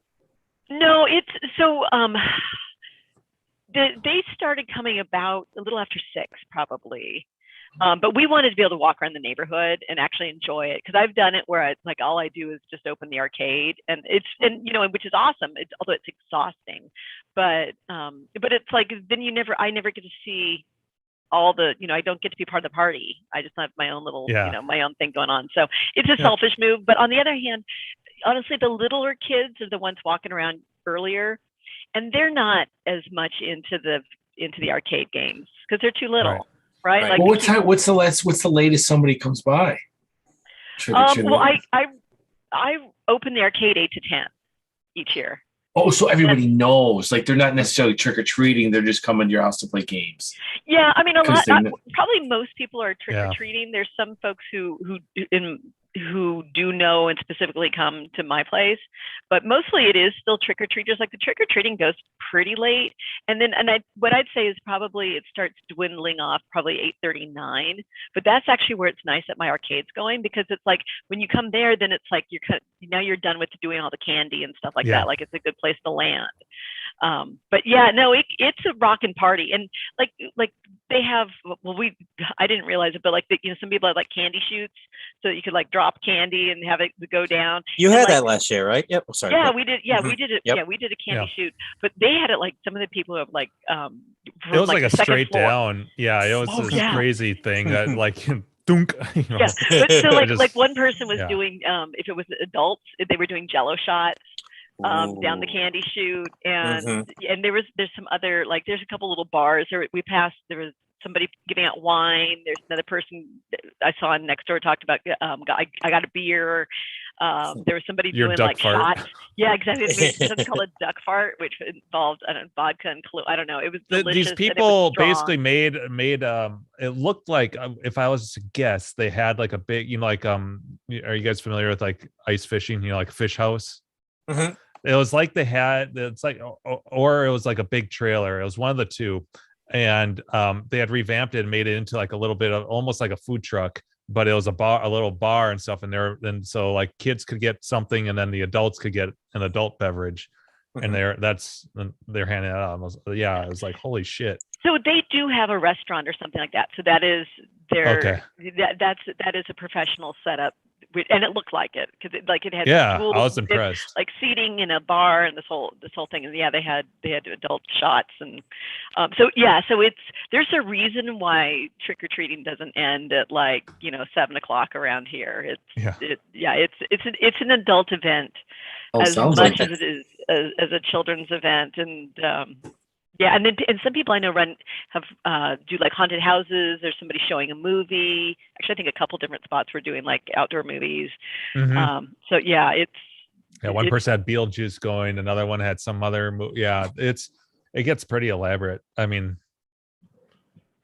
No, it's so they started coming about a little after 6 probably. But we wanted to be able to walk around the neighborhood and actually enjoy it, because I've done it where all I do is just open the arcade, and which is awesome. Although it's exhausting, but it's like then I never get to see all the, I don't get to be part of the party. I just have my own little, my own thing going on. So it's a selfish move. But on the other hand, honestly, the littler kids are the ones walking around earlier, and they're not as much into the arcade games because they're too little. Right. Like, well, what's the latest somebody comes by? Well, I open the arcade 8 to 10 each year. Oh, so everybody knows. Like, they're not necessarily trick or treating; they're just coming to your house to play games. Yeah, I mean, probably most people are trick or treating. There's some folks who do know and specifically come to my place, but mostly it is still trick or treaters. Like the trick or treating goes pretty late, what I'd say is probably it starts dwindling off probably 8:39. But that's actually where it's nice that my arcade's going, because it's like when you come there, then it's like you're done with doing all the candy and stuff like that. Like it's a good place to land. But it's a rockin' party, and like they have. Well, I didn't realize it, but like some people have like candy chutes, so you could like drop candy and have it go down. You had that last year, right? Yep. Sorry. Yeah, we did. Yeah, we did it. Yep. Yeah, we did a candy chute, but they had it like some of the people have like. It was like a straight down. Yeah, it was this crazy thing that like. Dunk, Yeah, but so like one person was doing if it was adults, they were doing Jello shots down the candy chute, and there's some other there's a couple little bars. There was somebody giving out wine. There's another person I saw next door talked about I got a beer. There was somebody doing like shots. Yeah, exactly. Something called a duck fart, which involved vodka and I don't know. It was delicious. These people basically made it looked like if I was to guess, they had like a big are you guys familiar with like ice fishing? Like a fish house. Mm-hmm. It was like they had or it was like a big trailer. It was one of the two. And they had revamped it and made it into like a little bit of almost like a food truck, but it was a little bar and stuff. And so like kids could get something, and then the adults could get an adult beverage, and they're handing it out. It was like, holy shit. So they do have a restaurant or something like that. So that is that is a professional setup. And it looked like it because it had I was impressed. Like seating in a bar and this whole thing, and they had adult shots, and so there's a reason why trick or treating doesn't end at 7:00 around here. It's an adult event as much as it is as a children's event, and and some people I know do like haunted houses. There's somebody showing a movie. Actually, I think a couple different spots were doing like outdoor movies. Mm-hmm. One person had Beetlejuice going. Another one had some other movie. Yeah, it gets pretty elaborate. I mean,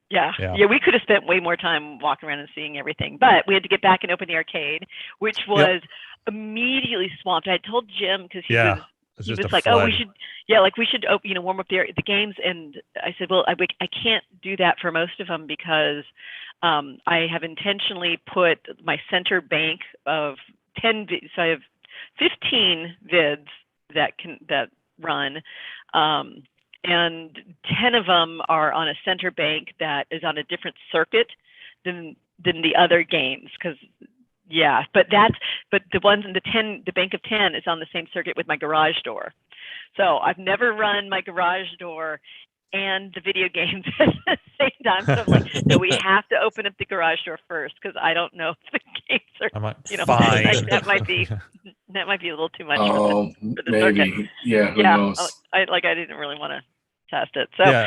yeah, we could have spent way more time walking around and seeing everything, but we had to get back and open the arcade, which was immediately swamped. I told Jim because he was like, we should warm up the games, and I said, well, I can't do that for most of them because I have intentionally put my center bank of 10. So I have 15 vids that run, and 10 of them are on a center bank that is on a different circuit than the other games because. Yeah, but the ones in the bank of 10 is on the same circuit with my garage door. So I've never run my garage door and the video games at the same time. So I'm like, no, we have to open up the garage door first because I don't know if the games are, fine. that might be a little too much for the maybe. circuit. Yeah, who knows? I didn't really want to test it. So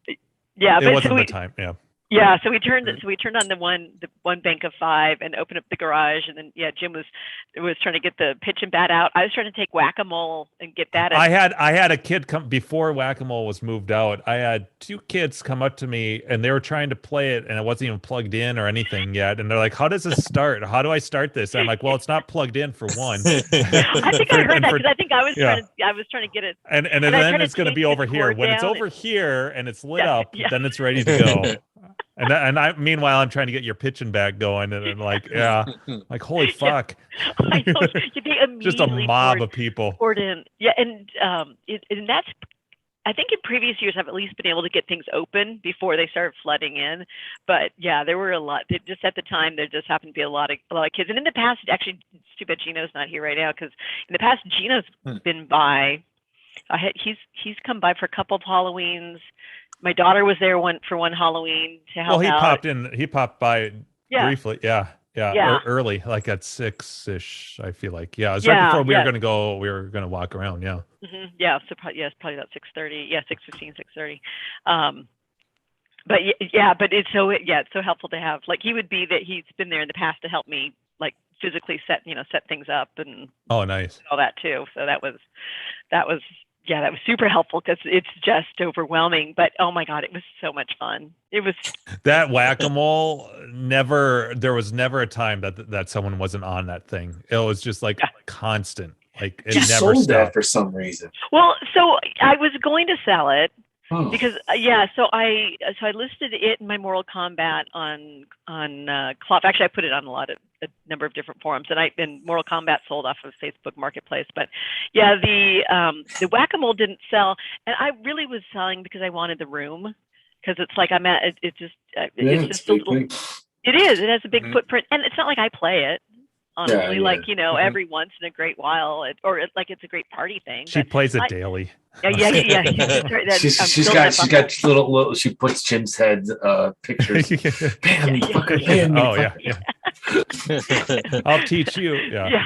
it wasn't the time. Yeah. Yeah, so we turned on the one bank of 5 and opened up the garage, and then Jim was trying to get the pitch and bat out. I was trying to take whack-a-mole and get that. I had a kid come before whack-a-mole was moved out. I had 2 kids come up to me and they were trying to play it, and it wasn't even plugged in or anything yet. And they're like, "How does this start? How do I start this?" And I'm like, "Well, it's not plugged in for one." I think I heard that because I think I was trying to get it. And then it's going to be over here. When it's over here and it's lit up, then it's ready to go. And I meanwhile I'm trying to get your pitching back going, and I'm like, holy fuck. I know. They just a mob of people poured in. And that's, I think in previous years I've at least been able to get things open before they started flooding in. But there were a lot. Just at the time there just happened to be a lot of kids. And in the past, actually, it's too bad Gino's not here right now because in the past Gino's been by. He's come by for a couple of Halloweens. My daughter was there for one Halloween to help out. He popped by briefly. Early, like at 6-ish, I feel like. Yeah, it was right before we were going to walk around. Yeah. Mm-hmm. Yeah, so it's probably about 6:30. Yeah, 6:15, 6:30. But it's so helpful to have. Like he's been there in the past to help me like physically set things up and nice. All that too. So that was super helpful because it's just overwhelming. But oh my God, it was so much fun. It was that whack-a-mole. There was never a time that someone wasn't on that thing. It was just like constant. Like it never sold stopped. that for some reason. Well, so I was going to sell it. Because so I listed it in my Mortal Kombat on Cloth. Actually, I put it on a number of different forums, and Mortal Kombat sold off of Facebook Marketplace. But the whack-a-mole didn't sell, and I really was selling because I wanted the room, because it's like I'm at it's just a little. It is. It has a big footprint, and it's not like I play it. Honestly, every once in a great while, it's a great party thing. She plays it daily. Yeah. She's got little. She puts Jim's head pictures. Bam, fucker, bam. Oh yeah. I'll teach you. Yeah.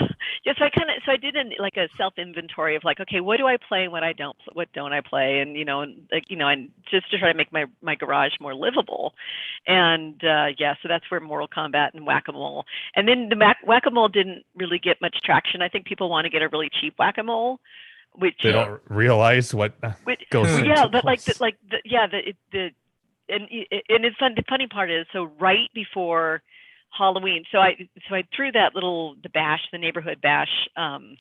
So I did a self inventory of like, okay, what do I play and what don't I play, and and just to try to make my garage more livable, and so that's where Mortal Kombat and Whack-A-Mole, and then the Whack-A-Mole didn't really get much traction. I think people want to get a really cheap Whack-A-Mole, which they don't realize what goes into but place. and it's fun. The funny part is, so right before Halloween, so I threw the neighborhood bash, and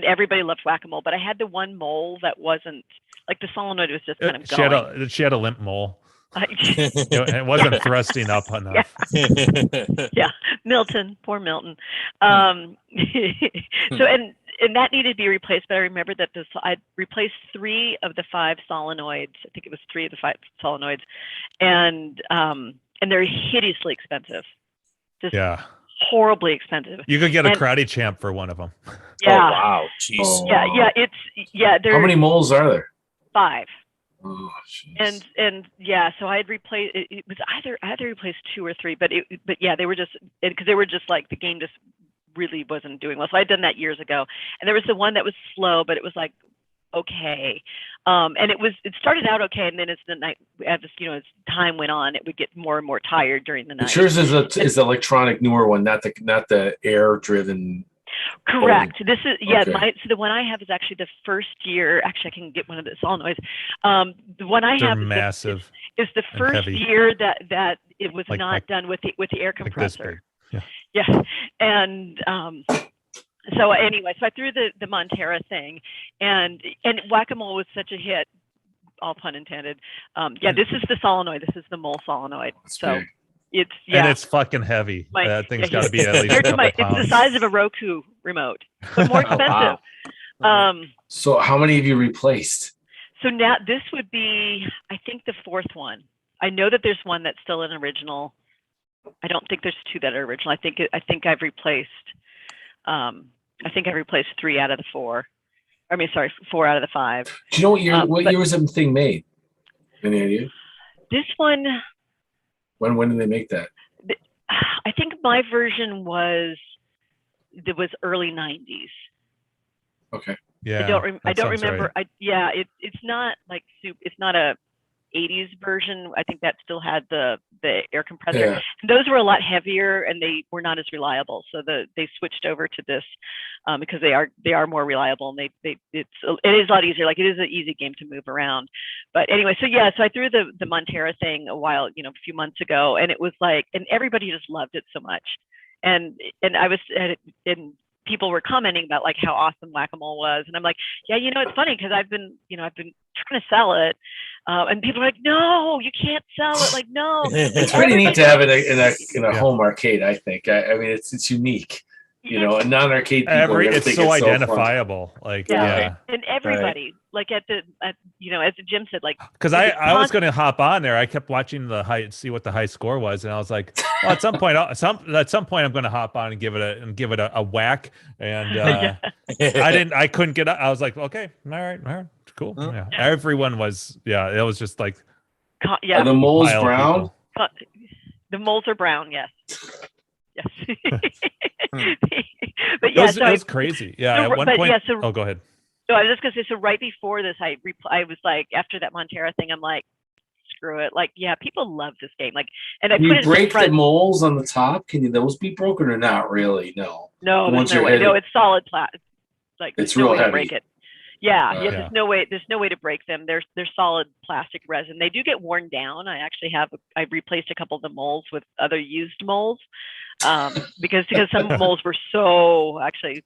everybody loved Whack-A-Mole, but I had the one mole that wasn't like the solenoid was just kind of going. She had a limp mole. It wasn't thrusting up enough. Yeah, Milton, poor Milton. So and that needed to be replaced, but I remember that I replaced 3 of the 5 solenoids. I think it was 3 of the 5 solenoids, and they're hideously expensive. Just horribly expensive. You could get a karate champ for one of them. Yeah. Oh wow, jeez. Yeah. How many moles are there? 5. Oh, geez. And so I had replaced. It was I had to replace 2 or 3, but they were just because they were just like the game just really wasn't doing well. So I'd done that years ago, and there was the one that was slow, but it was like okay, and it started out okay, and then as the night as time went on, it would get more and more tired during the night. But yours is the electronic newer one, not the air driven. Correct. This is Okay. so the one I have is actually the first year. Actually, I can get one of the solenoids. The one I have massive. Is the first year that it was not done with the air compressor. Yeah. And so anyway, so I threw the Montera thing, and Whack-A-Mole was such a hit, all pun intended. This is the solenoid. This is the mole solenoid. That's so. big. And it's fucking heavy. That thing's got to be at least a couple pounds. It's the size of a Roku remote, but more expensive. Wow. So how many have you replaced? So now this would be, I think, the 4th one. I know that there's one that's still an original. I don't think there's 2 that are original. I think I've replaced. I think I replaced 3 out of the 4. I mean, sorry, 4 out of the 5. Do you know what year was the thing made? Any idea? This one. When did they make that? I think my version was early 90s. Okay. Yeah. I don't remember. Right. It's not like it's not a 80s version. I think that still had the air compressor. Yeah. Those were a lot heavier and they were not as reliable. So they switched over to this because they are more reliable, and it is a lot easier. Like it is an easy game to move around. But anyway, so I threw the Montera thing a few months ago, and it was like, and everybody just loved it so much. And I was and people were commenting about like how awesome Whack-A-Mole was, and I'm like, it's funny because I've been trying to sell it, and people are like, no, you can't sell it. Like, no. It's pretty neat to have it in a home arcade. I think. I mean, it's unique. A non-arcade people. It's so identifiable. And everybody, like as Jim said, like because I was going to hop on there. I kept watching see what the high score was, and I was like, well, at some point I'm going to hop on and give it a whack. And I couldn't get up. I was like, okay, all right, cool. Yeah. Everyone was, it was just like, Are the moles brown? The moles are brown. Yes. Yes. But it was crazy. Yeah. At one point. Go ahead. So I was just gonna say. So right before this, I was like, after that Montera thing, I'm like, screw it. Like, people love this game. Like, and I put it. Break the moles on the top. Can those be broken or not? Really? No. No, there's no way. No, it's solid plastic. Like, it's real heavy. To break it. Yeah. There's no way. There's no way to break them. They're solid plastic resin. They do get worn down. I actually I replaced a couple of the moles with other used moles, because some moles were so actually.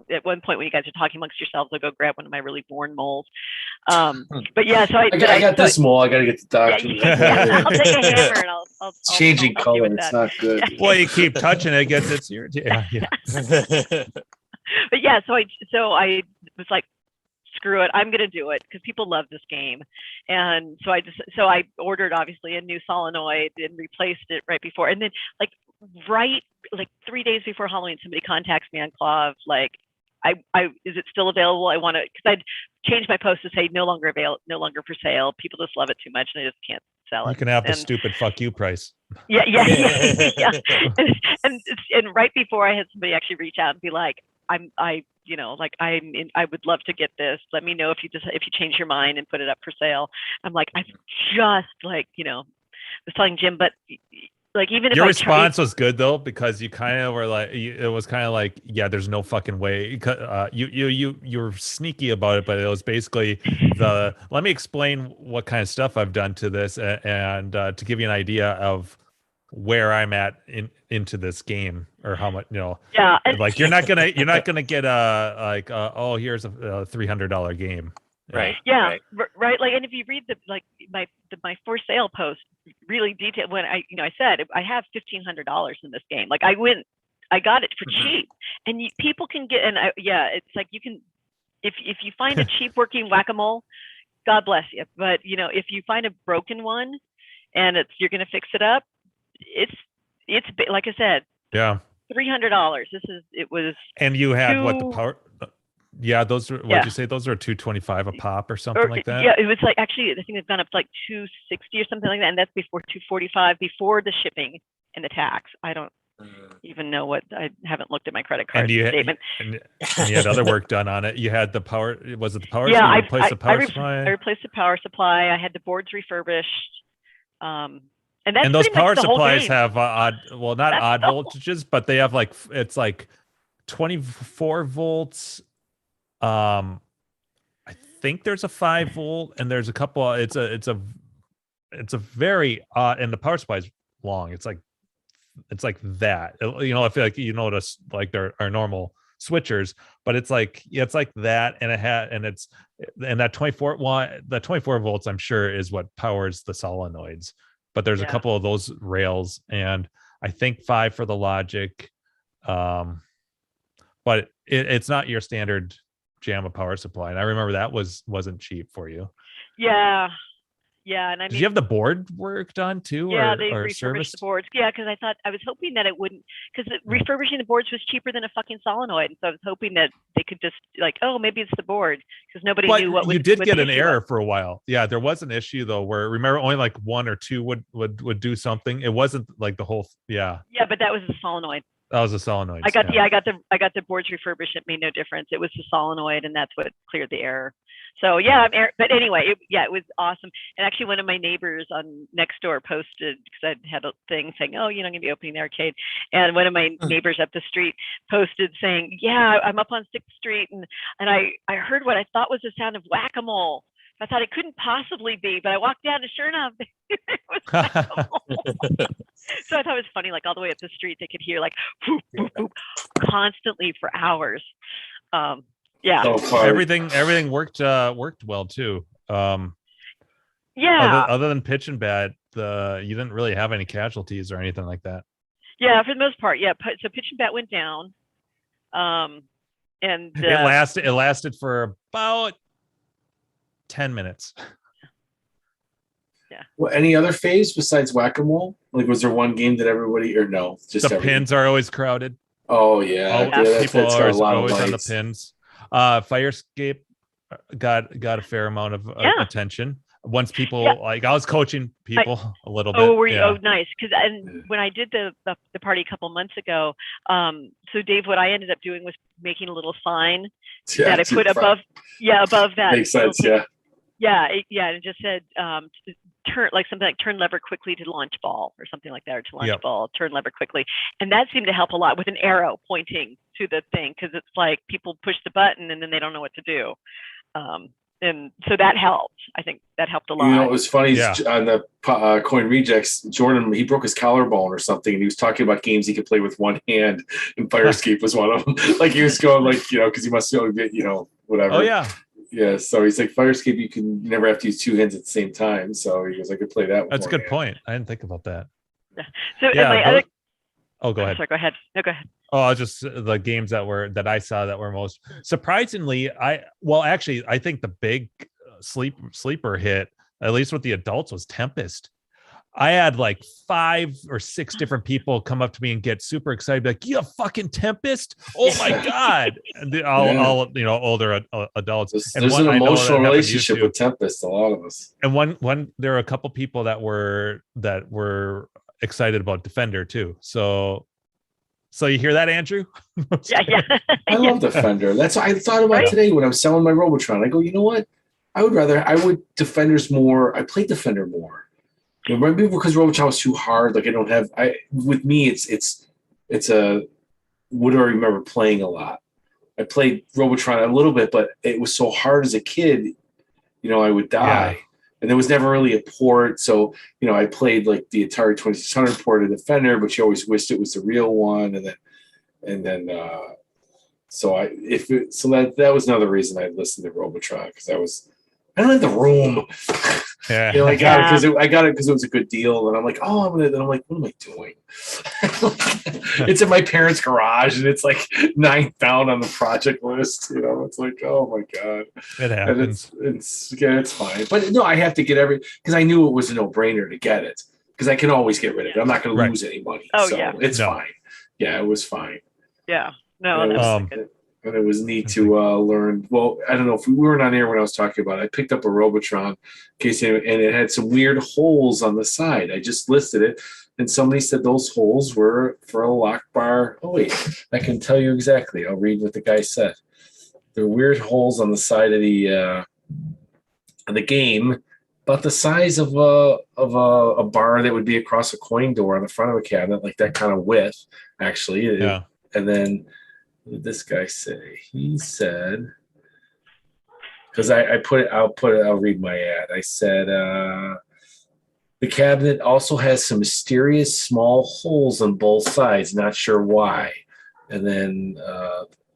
At one point when you guys are talking amongst yourselves, I'll go grab one of my really worn moles. But so I got this mole. I got to get the doctor. I'll take a hammer and I'll changing color. It's not good. Well, you keep touching it, it's irritating. But so I was like, screw it, I'm gonna do it because people love this game. And so I ordered obviously a new solenoid and replaced it right before. And then like 3 days before Halloween, somebody contacts me on Clav, like, is it still available? I want to, because I'd changed my post to say no longer for sale. People just love it too much and I just can't sell it. You can have the stupid fuck you price. Yeah. And right before I had somebody actually reach out and be like, I would love to get this. Let me know if you change your mind and put it up for sale. I'm like, I just was telling Jim, but like, even if your response was good though, because you kind of were like, it was kind of like, yeah, there's no fucking way. You were sneaky about it, but it was basically let me explain what kind of stuff I've done to this, and to give you an idea of where I'm at into this game, or how much, Yeah. Like you're not gonna get oh, here's a $300 game. Right. Yeah. Right. Like, and if you read my for sale post really detailed, when I said I have $1,500 in this game. Like, I got it for cheap, and people can get, and it's like, you can, if you find a cheap working whack-a-mole, God bless you. But if you find a broken one and you're going to fix it up, it's like I said, yeah, $300. It was. And you had what, the power? Yeah, those were, what'd you say? Those are $225 a pop or something like that? Yeah, it was like, actually, I think it's gone up to like $260 or something like that. And that's before $245, before the shipping and the tax. I don't even know I haven't looked at my credit card statement. And you had other work done on it. You had the power, was it the power? Yeah, I replaced the power supply. I replaced the power supply. I had the boards refurbished. And those power supplies have not odd voltages, but they have it's like 24 volts. I think there's a 5 volt, and there's a couple. It's a very odd, and the power supply is long. It's like that. I feel like notice like there are normal switchers, but it's like that, and that 24 volts, I'm sure, is what powers the solenoids. But there's a couple of those rails, and I think 5 for the logic. But it's not your standard JAMA power supply, and I remember that wasn't cheap for you. Yeah, and did you have the board work done too? Yeah, they refurbished the boards. Yeah, because I was hoping that it wouldn't, because refurbishing the boards was cheaper than a fucking solenoid, and so I was hoping that they could just maybe it's the board, because nobody knew what. You did get an error for a while. Yeah, there was an issue though, where remember only like 1 or 2 would do something. It wasn't like the whole. Yeah, but that was the solenoid. That was a solenoid. I got the boards refurbished. It made no difference. It was the solenoid, and that's what cleared the error. So but anyway, it was awesome. And actually, one of my neighbors on next door posted, because I had a thing saying, "Oh, I'm going to be opening the arcade," and one of my neighbors up the street posted saying, "Yeah, I'm up on 6th Street, and I heard what I thought was the sound of whack-a-mole. I thought it couldn't possibly be, but I walked down, and sure enough, it was whack-a-mole." So I thought it was funny, like all the way up the street, they could hear like whoop, whoop, whoop, constantly for hours. Everything worked well too. Other than pitch and bat, you didn't really have any casualties or anything like that. Yeah, for the most part, yeah. So pitch and bat went down, and it lasted for about 10 minutes. Yeah. Well, any other phase besides whack-a-mole? Like, was there one game that everybody, or no? Just the pins are always crowded. Oh yeah, people are always on the pins. Firescape got a fair amount of attention. Once people I was coaching people a little bit. Oh, were you? Oh, nice. Because when I did the party a couple months ago, so Dave, what I ended up doing was making a little sign that I put above that. Makes sense. Yeah. Yeah, and it just said turn lever quickly to launch ball, or something like that, or to launch ball, turn lever quickly, and that seemed to help a lot with an arrow pointing to the thing, because it's like people push the button and then they don't know what to do, and so that helped. I think that helped a lot. It was funny on the Coin Rejects. Jordan, he broke his collarbone or something, and he was talking about games he could play with one hand, and Firescape was one of them. Like he was going because he must be able to get whatever. Oh yeah. Yeah, so he's like, Firescape, you never have to use 2 hands at the same time. So he goes, I could play that. That's a good point. I didn't think about that. Yeah. So Oh, go ahead. Sorry, go ahead. No, go ahead. Oh, just the games that I saw that were most surprisingly. I think the big sleeper hit, at least with the adults, was Tempest. I had like 5 or 6 different people come up to me and get super excited, like, "You have fucking Tempest! Oh my god!" And all older adults. There's an emotional relationship with Tempest. A lot of us. And one there were a couple people that were excited about Defender too. So you hear that, Andrew? Yeah. I love Defender. That's what I thought about today when I was selling my Robotron. I go, you know what? I would Defenders more. I played Defender more. Maybe because Robotron was too hard. Like with me, it's a, what do I remember playing a lot? I played Robotron a little bit, but it was so hard as a kid, I would die. Yeah. And there was never really a port. So, I played like the Atari 2600 port of Defender, but you always wished it was the real one. That was another reason I listened to Robotron, because I don't have the room. Yeah. I got it because it was a good deal. And I'm like, I'm like, what am I doing? It's in my parents' garage and it's like 9th down on the project list. It's like, oh my God. It happens. And it's fine. But no, I have to get because I knew it was a no-brainer to get it, because I can always get rid of it. I'm not going to lose any money. Oh, so yeah. It's fine. Yeah, it was fine. Yeah. No, good. And it was neat to learn. Well, I don't know if we weren't on air when I was talking about it. I picked up a Robotron case, and it had some weird holes on the side. I just listed it, and somebody said those holes were for a lock bar. Oh, wait, I can tell you exactly. I'll read what the guy said. There were weird holes on the side of the game, about the size of a bar that would be across a coin door on the front of a cabinet, like that kind of width, actually. Yeah. And then, what did this guy say? He said, because I'll read my ad. I said, the cabinet also has some mysterious small holes on both sides, not sure why. And then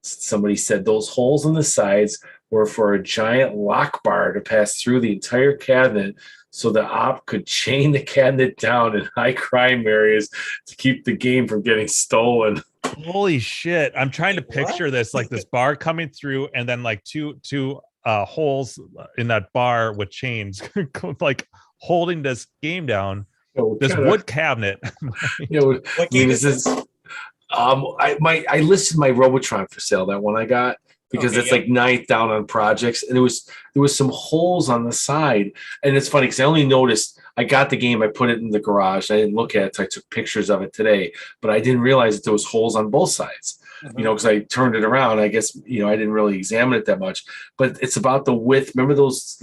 somebody said those holes on the sides were for a giant lock bar to pass through the entire cabinet, so the op could chain the cabinet down in high crime areas to keep the game from getting stolen. Holy shit. I'm trying to picture this, like this bar coming through and then like two holes in that bar with chains like holding this game down. Wood cabinet. What game is this? I listed my Robotron for sale, that one I got, because it's like 9th down on projects, and there was some holes on the side. And it's funny because I only noticed, I got the game, I put it in the garage, I didn't look at it, so I took pictures of it today, but I didn't realize that there was holes on both sides. Because I turned it around. I guess, I didn't really examine it that much, but it's about the width. Remember those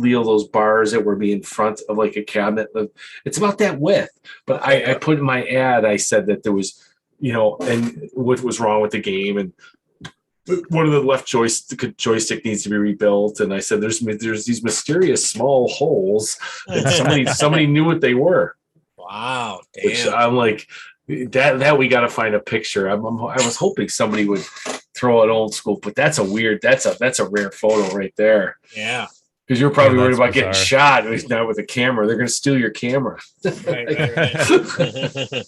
bars that were in front of like a cabinet? It's about that width. But I put in my ad, I said that there was, and what was wrong with the game, and one of the left joystick needs to be rebuilt. And I said, there's these mysterious small holes, and somebody knew what they were. Wow. Damn. Which I'm like, that we got to find a picture. I was hoping somebody would throw an old school, but that's a rare photo right there. Yeah. Because you're probably worried about getting shot now with a camera. They're going to steal your camera. Right.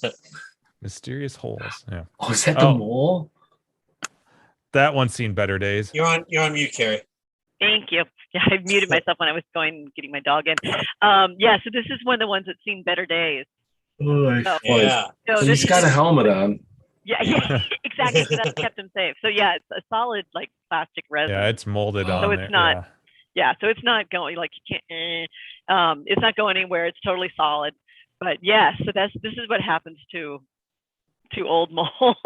Mysterious holes. Yeah. Oh, is that the mole? That one's seen better days. You're on mute, Carrie. Thank you. Yeah, I muted myself when I was getting my dog in. So this is one of the ones that's seen better days. Yeah. So he's got a helmet on. Yeah, exactly. So that's kept him safe. So yeah, it's a solid like plastic resin. Yeah, it's molded on. So it's not. Yeah, so it's not going like you can't. It's not going anywhere. It's totally solid. But yeah, so this is what happens to old moles.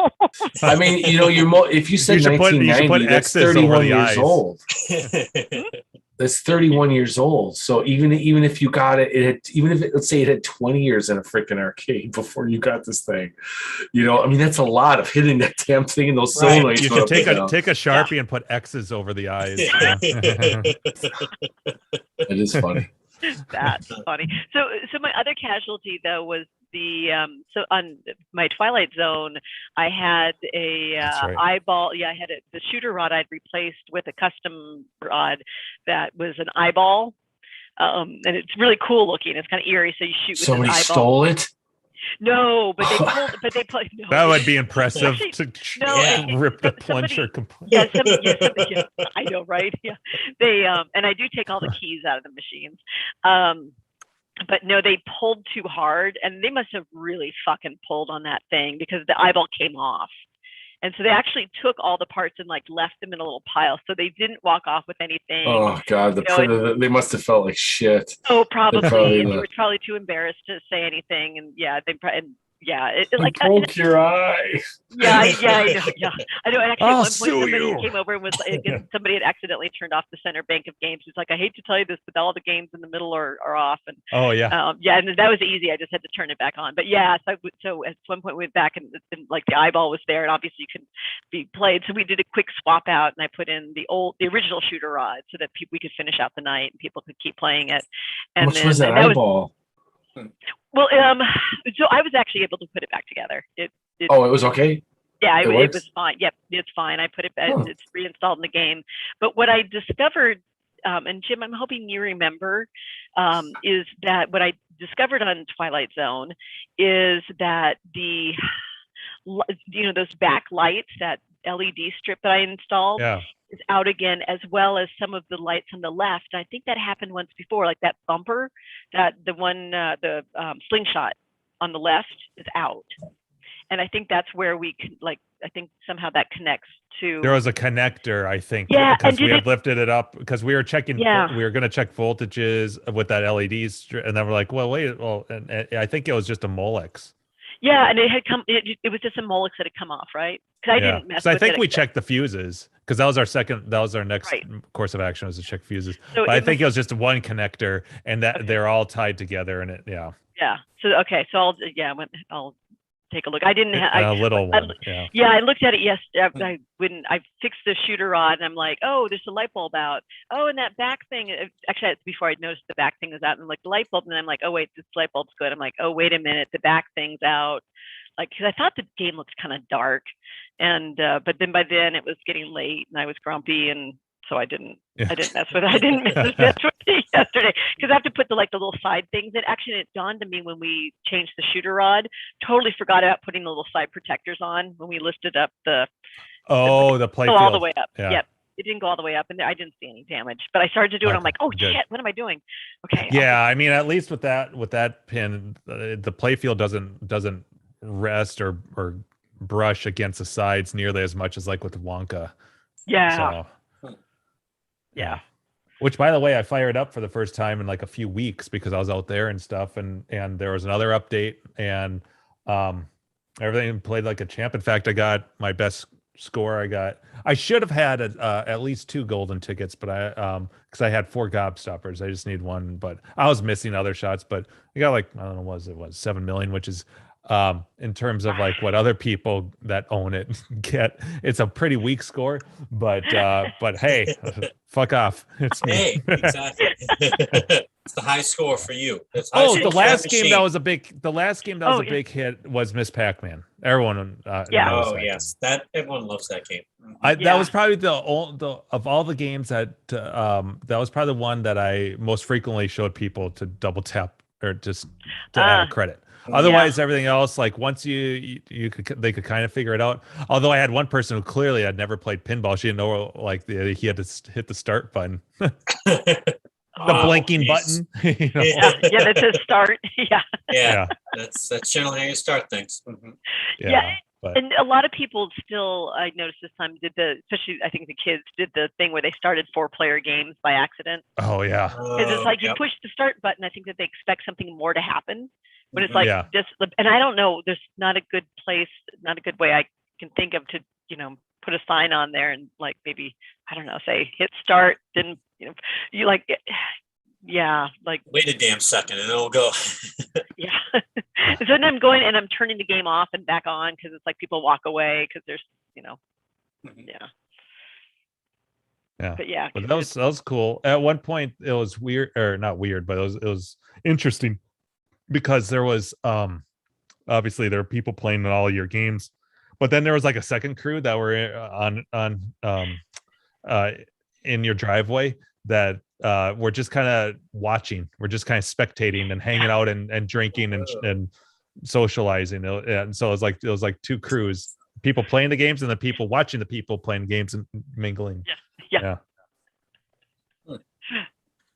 I mean, if you said 1990, that's 31 years old. That's 31 years old. So even if you got it, let's say it had 20 years in a freaking arcade before you got this thing, I mean, that's a lot of hitting that damn thing in those solenoids. You should take a Sharpie and put X's over the eyes. It is funny. That's funny. So my other casualty though was so on my Twilight Zone, I had a eyeball. Yeah, I had the shooter rod I'd replaced with a custom rod that was an eyeball, and it's really cool looking. It's kind of eerie. So you shoot with somebody an eyeball. Stole it. No, but they pulled. But they played. No, that would be impressive actually, to rip the plunger completely. Yeah, I know, right? Yeah, they and I do take all the keys out of the machines. But no, they pulled too hard, and they must have really fucking pulled on that thing because the eyeball came off. And so they actually took all the parts and like left them in a little pile, so they didn't walk off with anything. Oh God, they must have felt like shit. Oh, probably. And they were probably too embarrassed to say anything, and it like broke your eye. Yeah, I know. Yeah, I know. And actually, I'll at one point, somebody came over and was somebody had accidentally turned off the center bank of games. He's like, I hate to tell you this, but all the games in the middle are off. And and that was easy. I just had to turn it back on. But yeah, so at one point we went back and like the eyeball was there, and obviously you couldn't be played. So we did a quick swap out, and I put in the original shooter rod so that we could finish out the night and people could keep playing it. And how much was that eyeball? Well, so I was actually able to put it back together. It was okay? Yeah, it was fine. Yep, it's fine. I put it back. It's reinstalled in the game. But what I discovered, and Jim, I'm hoping you remember, is that what I discovered on Twilight Zone is that those backlights, that LED strip that I installed, is out again, as well as some of the lights on the left. I think that happened once before, like that bumper, the slingshot on the left is out. And I think that's where we can, I think somehow that connects to. There was a connector, I think, because we had lifted it up because we were checking. Yeah. We were going to check voltages with that LED strip, and then we're like, well, wait, and I think it was just a Molex. Yeah, and it had come. It was just a Molex that had come off, right? Because I didn't mess with it. I think we checked the fuses because that was our next course of action, was to check fuses. So but I think it was just one connector, and that they're all tied together, and Yeah. So I'll take a look. I didn't have a little one. I looked at it yesterday. I fixed the shooter rod, and I'm like, oh, there's a light bulb out. Oh, and that back thing. Actually, that's before I noticed the back thing was out, and I'm like, the light bulb, and then I'm like, oh wait, this light bulb's good. I'm like, oh wait a minute, the back thing's out. Like, because I thought the game looked kind of dark, and but then by then it was getting late, and I was grumpy, and so I didn't mess with it. I didn't mess with it yesterday because I have to put the little side things in. Actually, it dawned on me when we changed the shooter rod. Totally forgot about putting the little side protectors on when we lifted up the play all the way up. Yep. It didn't go all the way up, and I didn't see any damage. But I started to do it. I'm like, oh shit, what am I doing? Okay. Yeah, I mean, at least with that pin, the playfield doesn't rest or brush against the sides nearly as much as like with Wonka. Yeah. So, yeah. Which, by the way, I fired up for the first time in like a few weeks because I was out there and stuff, and there was another update, and everything played like a champ. In fact, I got my best score. I should have had at least 2 golden tickets, but because I had 4 gobstoppers, I just need 1. But I was missing other shots. But I got like, I don't know, was 7 million, which is in terms of like what other people that own it get, it's a pretty weak score. But hey, fuck off. It's me. Hey, exactly. It's the high score for you. The last game that was a big hit was Miss Pac-Man. Everyone yes, that everyone loves that game. That was probably the of all the games that was probably the one that I most frequently showed people to double tap or just to add a credit. Otherwise, everything else, like once they could kind of figure it out. Although I had one person who clearly had never played pinball. She didn't know he had to hit the start button. The blinking button. That says start. Yeah. That's generally how you start things. Mm-hmm. And a lot of people still, I noticed this time, especially I think the kids did the thing where they started 4-player games by accident. Oh yeah. Because it's like you push the start button. I think that they expect something more to happen. But it's like just, and I don't know, there's not a good way I can think of to, put a sign on there and like maybe, I don't know, say hit start, then, you like, like. Wait a damn second and it'll go. Yeah. So then I'm going and I'm turning the game off and back on because it's like people walk away because there's, Yeah. But that was cool. At one point it was weird, or not weird, but it was interesting. Because there was obviously there are people playing in all your games, but then there was like a second crew that were in your driveway that were just kind of watching. We're just kind of spectating and hanging out and drinking and socializing, and so it was like two crews, people playing the games and the people watching the people playing games and mingling. Yeah.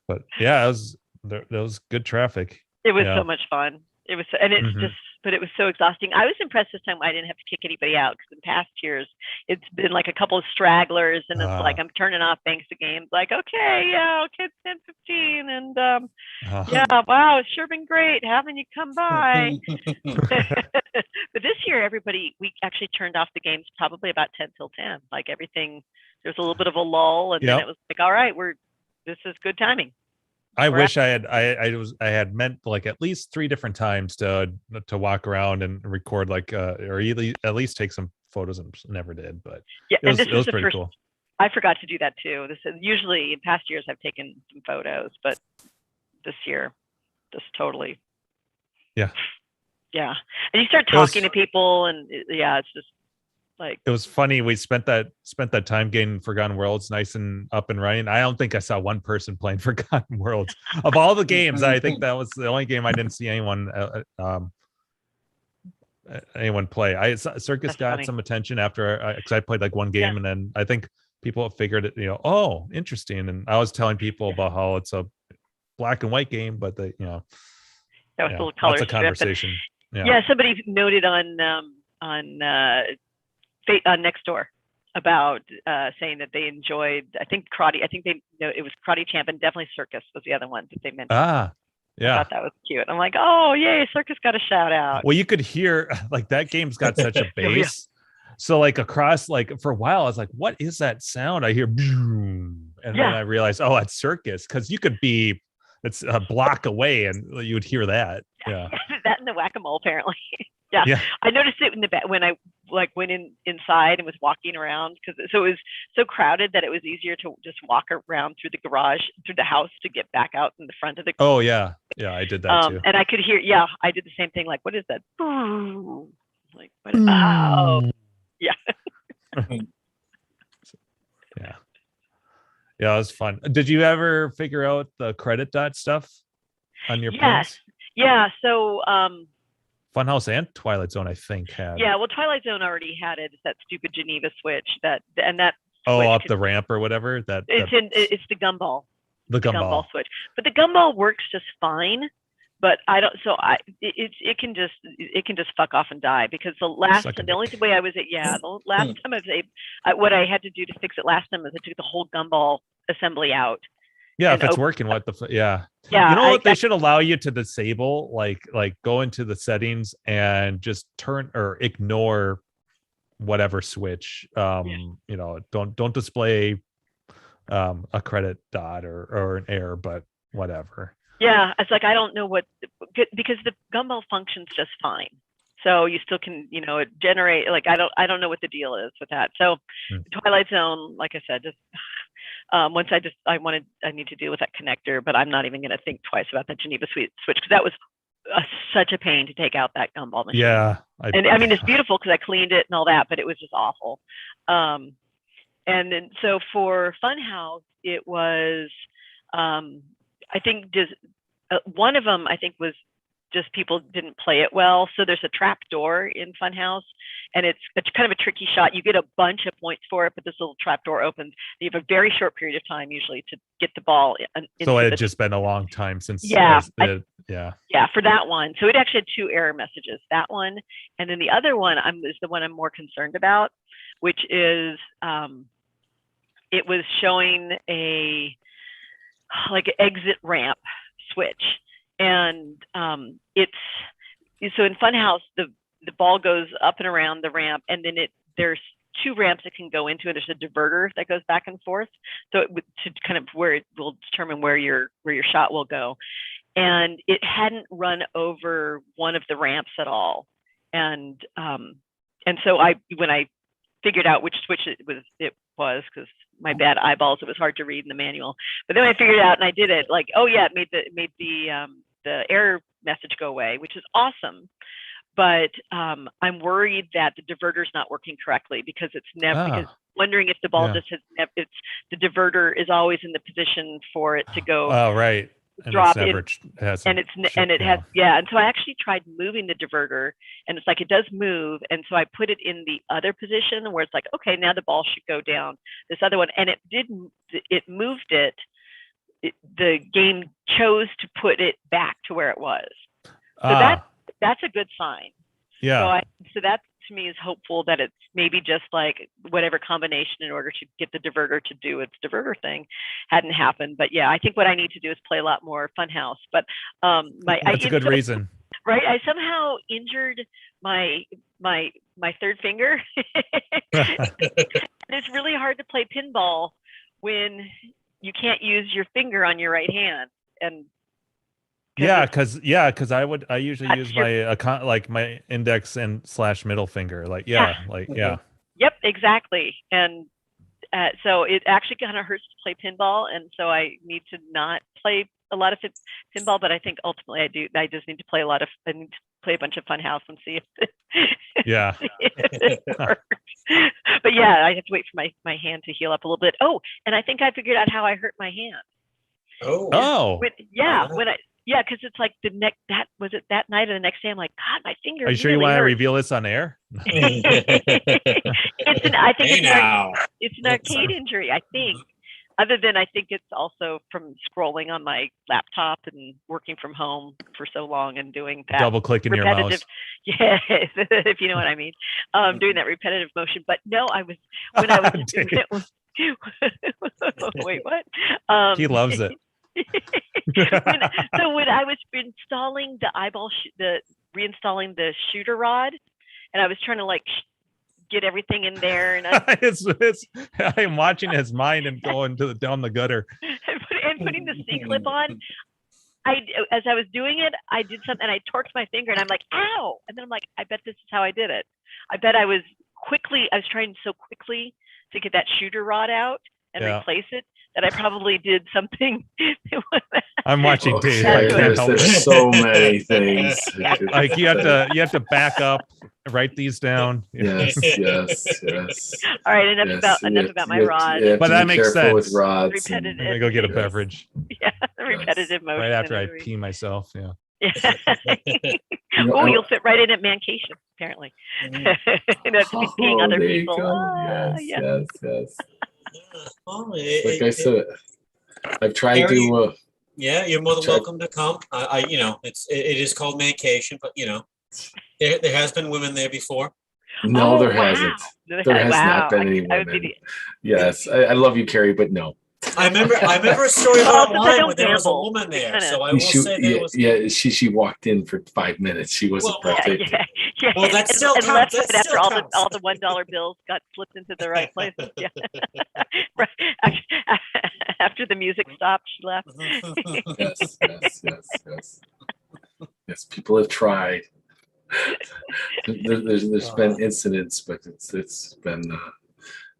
But yeah, there was good traffic. It was so much fun. It was, and it's Mhm. just, but it was so exhausting. I was impressed this time I didn't have to kick anybody out, because in past years it's been like a couple of stragglers, and it's like I'm turning off thanks to games. Like, okay, yeah, kids 10, 15, and yeah, wow, it's sure been great having you come by. But this year, we actually turned off the games probably about 10 till 10. Like everything, there's a little bit of a lull, and then it was like, all right, this is good timing. I wish I had meant like at least 3 different times to walk around and record, like or at least take some photos, and never did, but it was pretty cool. I forgot to do that too. This is usually in past years I've taken some photos, but this year just totally. Yeah. And you start talking to people, and it's just like, it was funny. We spent that time getting Forgotten Worlds nice and up and running. I don't think I saw one person playing Forgotten Worlds of all the games. I think that was the only game I didn't see anyone play. Circus got some attention after because I played like one game, and then I think people figured it. Oh, interesting. And I was telling people about how it's a black and white game, but that was a little color lots of conversation. Somebody noted on Next Door about saying that they enjoyed, I think karate. I think it was Karate Champ, and definitely Circus was the other one that they mentioned. I thought that was cute. I'm like, oh yay, Circus got a shout out. Well, you could hear like that game's got such a bass. So like across, like for a while, I was like, what is that sound? I hear, and then I realized, oh, that's Circus, because you could be, it's a block away and you would hear that. That and the whack-a-mole apparently. I noticed it in the back when I went inside and was walking around, because it was so crowded that it was easier to just walk around through the house to get back out in the front of the. Oh yeah, I did that too. And I could hear. I did the same thing. Like, what is that? Like, what? Oh, yeah. It was fun. Did you ever figure out the credit dot stuff on your pins? So Funhouse and Twilight Zone, I think, had. Yeah, well, Twilight Zone already had it. It's that stupid Geneva switch that. Up the ramp or whatever. It's the gumball. The gumball switch, but the gumball works just fine. But I don't. So it can just fuck off and die, because the only way I was the last time I was what I had to do to fix it last time was I took the whole gumball assembly out. Yeah, if it's working, what the yeah. You know what? They should allow you to disable, like go into the settings and just turn or ignore whatever switch. Don't display a credit dot or an error, but whatever. Yeah, it's like I don't know because the gumball functions just fine. So you still can, generate, like, I don't know what the deal is with that. So Twilight Zone, like I said, just once I need to deal with that connector, but I'm not even going to think twice about that Geneva switch, because that was such a pain to take out that gumball machine. Yeah. I mean, it's beautiful because I cleaned it and all that, but it was just awful. And then, so for Funhouse, it was, I think just one of them, I think, was just people didn't play it well. So there's a trap door in Funhouse, and it's kind of a tricky shot. You get a bunch of points for it, but this little trap door opens. You have a very short period of time usually to get the ball. So it had just been a long time since. For that one. So it actually had 2 error messages. That one, and then the other one is the one I'm more concerned about, which is it was showing a exit ramp switch. And it's so in Funhouse, the ball goes up and around the ramp, and then there's 2 ramps it can go into, and there's a diverter that goes back and forth. So to kind of where it will determine where your shot will go. And it hadn't run over one of the ramps at all. And so when I figured out which switch it was because my bad eyeballs, it was hard to read in the manual. But then I figured it out and I did it. Like, oh yeah, it made the error message go away, which is awesome. But I'm worried that the diverter's not working correctly, because it's never. Because wondering if the ball just has. The diverter is always in the position for it to go. Oh right. drop it, and and so I actually tried moving the diverter, and it's like it does move, and so I put it in the other position where it's like, okay, now the ball should go down this other one, and it moved it. The game chose to put it back to where it was, so that's a good sign. So that to me is hopeful that it's maybe just like whatever combination in order to get the diverter to do its diverter thing hadn't happened. But yeah, I think what I need to do is play a lot more Funhouse. But that's a good reason, right? I somehow injured my third finger. It's really hard to play pinball when you can't use your finger on your right hand. And because I usually use my my index and / middle finger, Yep, exactly. And so it actually kind of hurts to play pinball, and so I need to not play a lot of pinball. But I think ultimately I do. I just need to play I need to play a bunch of Funhouse and see if it works. But yeah, I have to wait for my hand to heal up a little bit. Oh, and I think I figured out how I hurt my hand. Because it's like that night or the next day. I'm like, God, my finger. Are you sure you want to reveal this on air? It's an arcade injury, I think. Other than I think it's also from scrolling on my laptop and working from home for so long and doing that double clicking your mouse. Yes, if you know what I mean. Doing that repetitive motion. But no, wait, what? He loves it. When I was installing reinstalling the shooter rod, and I was trying to get everything in there, and I'm watching his mind and going down the gutter and putting the C clip on. As I was doing it, I did something, and I torqued my finger, and I'm like, ow! And then I'm like, I bet this is how I did it. I bet I was trying so quickly to get that shooter rod out and replace it that I probably did something. I'm watching too. There's so many things. Like you have to back up, write these down. Yes. All right, enough about my rod. But that makes sense. With rods. Repetitive. I'm gonna go get a beverage. Yeah, repetitive motion. Right after I pee myself. Yeah. You'll fit right in at Mancation, apparently. Peeing other people. Yes. Like I said, I've tried to. You're more than welcome to come. It is called Mancation, but there has been women there before. No, there hasn't. There has not been any women. Yes, I love you, Carrie, but no. I remember a story online where there was a woman there. So I will say there was. Yeah, she walked in for 5 minutes. She wasn't perfect. Yeah. Well, that still counts. After all the $1 bills got slipped into the right places. Yeah. After the music stopped, she left. Yes, people have tried. There's been incidents, but it's been.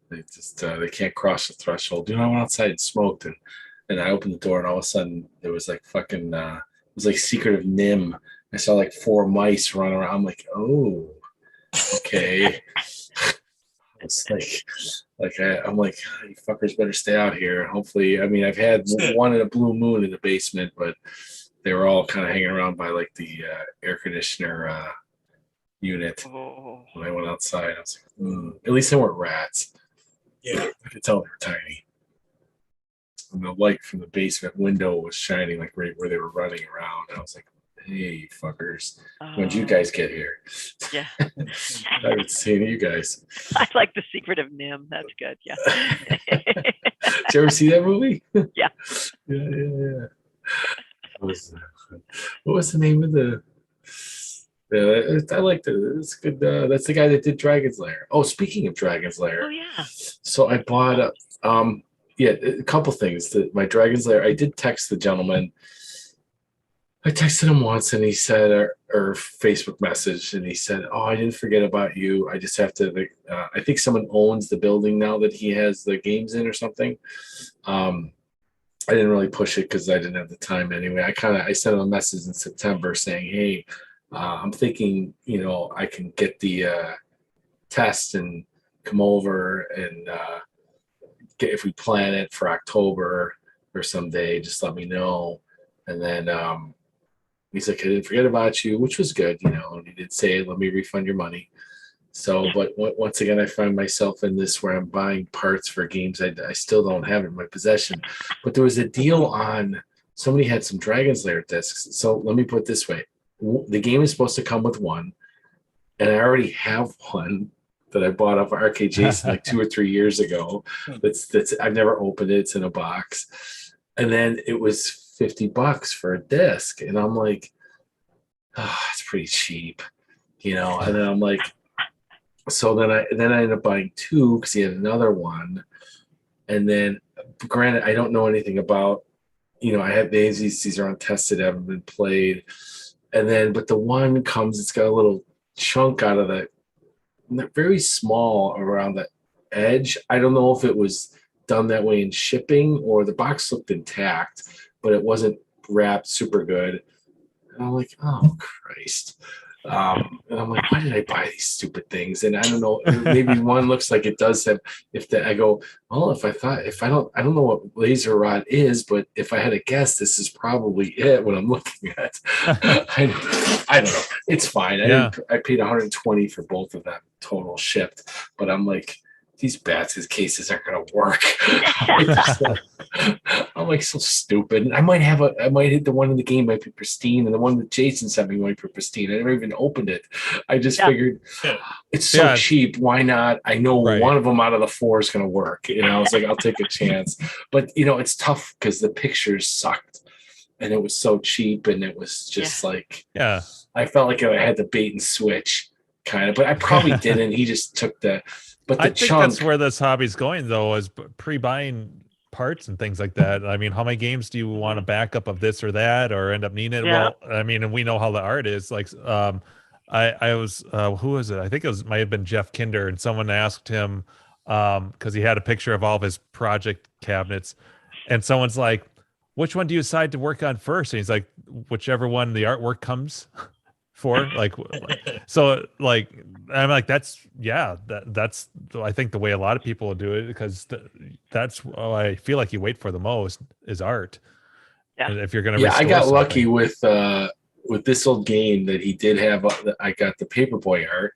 They can't cross the threshold. I went outside and smoked, and I opened the door, and all of a sudden there was like fucking it was like Secret of Nim. I saw like 4 mice running around. I'm like, oh, okay. It's I'm like, you fuckers better stay out here. Hopefully, I've had one in a blue moon in the basement, but they were all kind of hanging around by like the air conditioner unit. When I went outside, I was like, at least they weren't rats. Yeah, I could tell they were tiny. And the light from the basement window was shining like right where they were running around. And I was like, hey, fuckers, when did you guys get here? Yeah. I haven't seen you guys. I like The Secret of Nim. That's good. Yeah. Did you ever see that movie? Yeah. Yeah. What was the name of the... I liked it. It's good. That's the guy that did Dragon's Lair. Oh, speaking of Dragon's Lair. Oh, yeah. So I bought a couple things. My Dragon's Lair, I did text the gentleman. I texted him once, and he said, or Facebook message, and he said, oh, I didn't forget about you. I just have to, I think someone owns the building now that he has the games in or something. I didn't really push it because I didn't have the time anyway. I sent him a message in September saying, hey, I'm thinking, I can get the test and come over and if we plan it for October or someday, just let me know. And then he's like, I didn't forget about you, which was good, and he did say, let me refund your money. So, but once again, I find myself in this where I'm buying parts for games I still don't have in my possession. But there was a deal on, somebody had some Dragon's Lair discs. So let me put it this way. The game is supposed to come with one, and I already have one that I bought off of Arcade Jason like 2 or 3 years ago. That's I've never opened it. It's in a box. And then it was $50 for a disc. And I'm like, oh, it's pretty cheap, And then I'm like, so then I ended up buying 2 because he had another one. And then, granted, I don't know anything about, I have these are untested, haven't been played. And then, but the one comes, it's got a little chunk out of the, very small around the edge. I don't know if it was done that way in shipping or the box looked intact, but it wasn't wrapped super good. And I'm like, oh, Christ. And I'm like, why did I buy these stupid things? And I don't know, maybe one looks like it does have, I go, well, I don't know what laser rod is, but if I had a guess, this is probably it when I'm looking at. I don't know. It's fine. I paid $120 for both of them total shipped, but I'm like, these Bats' cases aren't going to work. I'm like so stupid. I might hit the one in the game might be pristine, and the one that Jason sent me might be pristine. I never even opened it. I just figured it's so cheap. Why not? I know one of them out of the 4 is going to work. I was like, I'll take a chance. But it's tough because the pictures sucked, and it was so cheap, and it was just I felt like I had the bait and switch kind of, but I probably didn't. He just took the. But I think that's where this hobby's going, though, is pre-buying parts and things like that. I mean, how many games do you want a backup of this or that, or end up needing it? Yeah. Well, I mean, and we know how the art is. Like, I was, who was it? I think might have been Jeff Kinder, and someone asked him because he had a picture of all of his project cabinets, and someone's like, "Which one do you decide to work on first?" And he's like, "Whichever one the artwork comes." For so I'm like, that's I think the way a lot of people do it, because that's what I feel like you wait for the most is art. And if you're gonna I got lucky with this old game that he did have. I got the Paperboy art,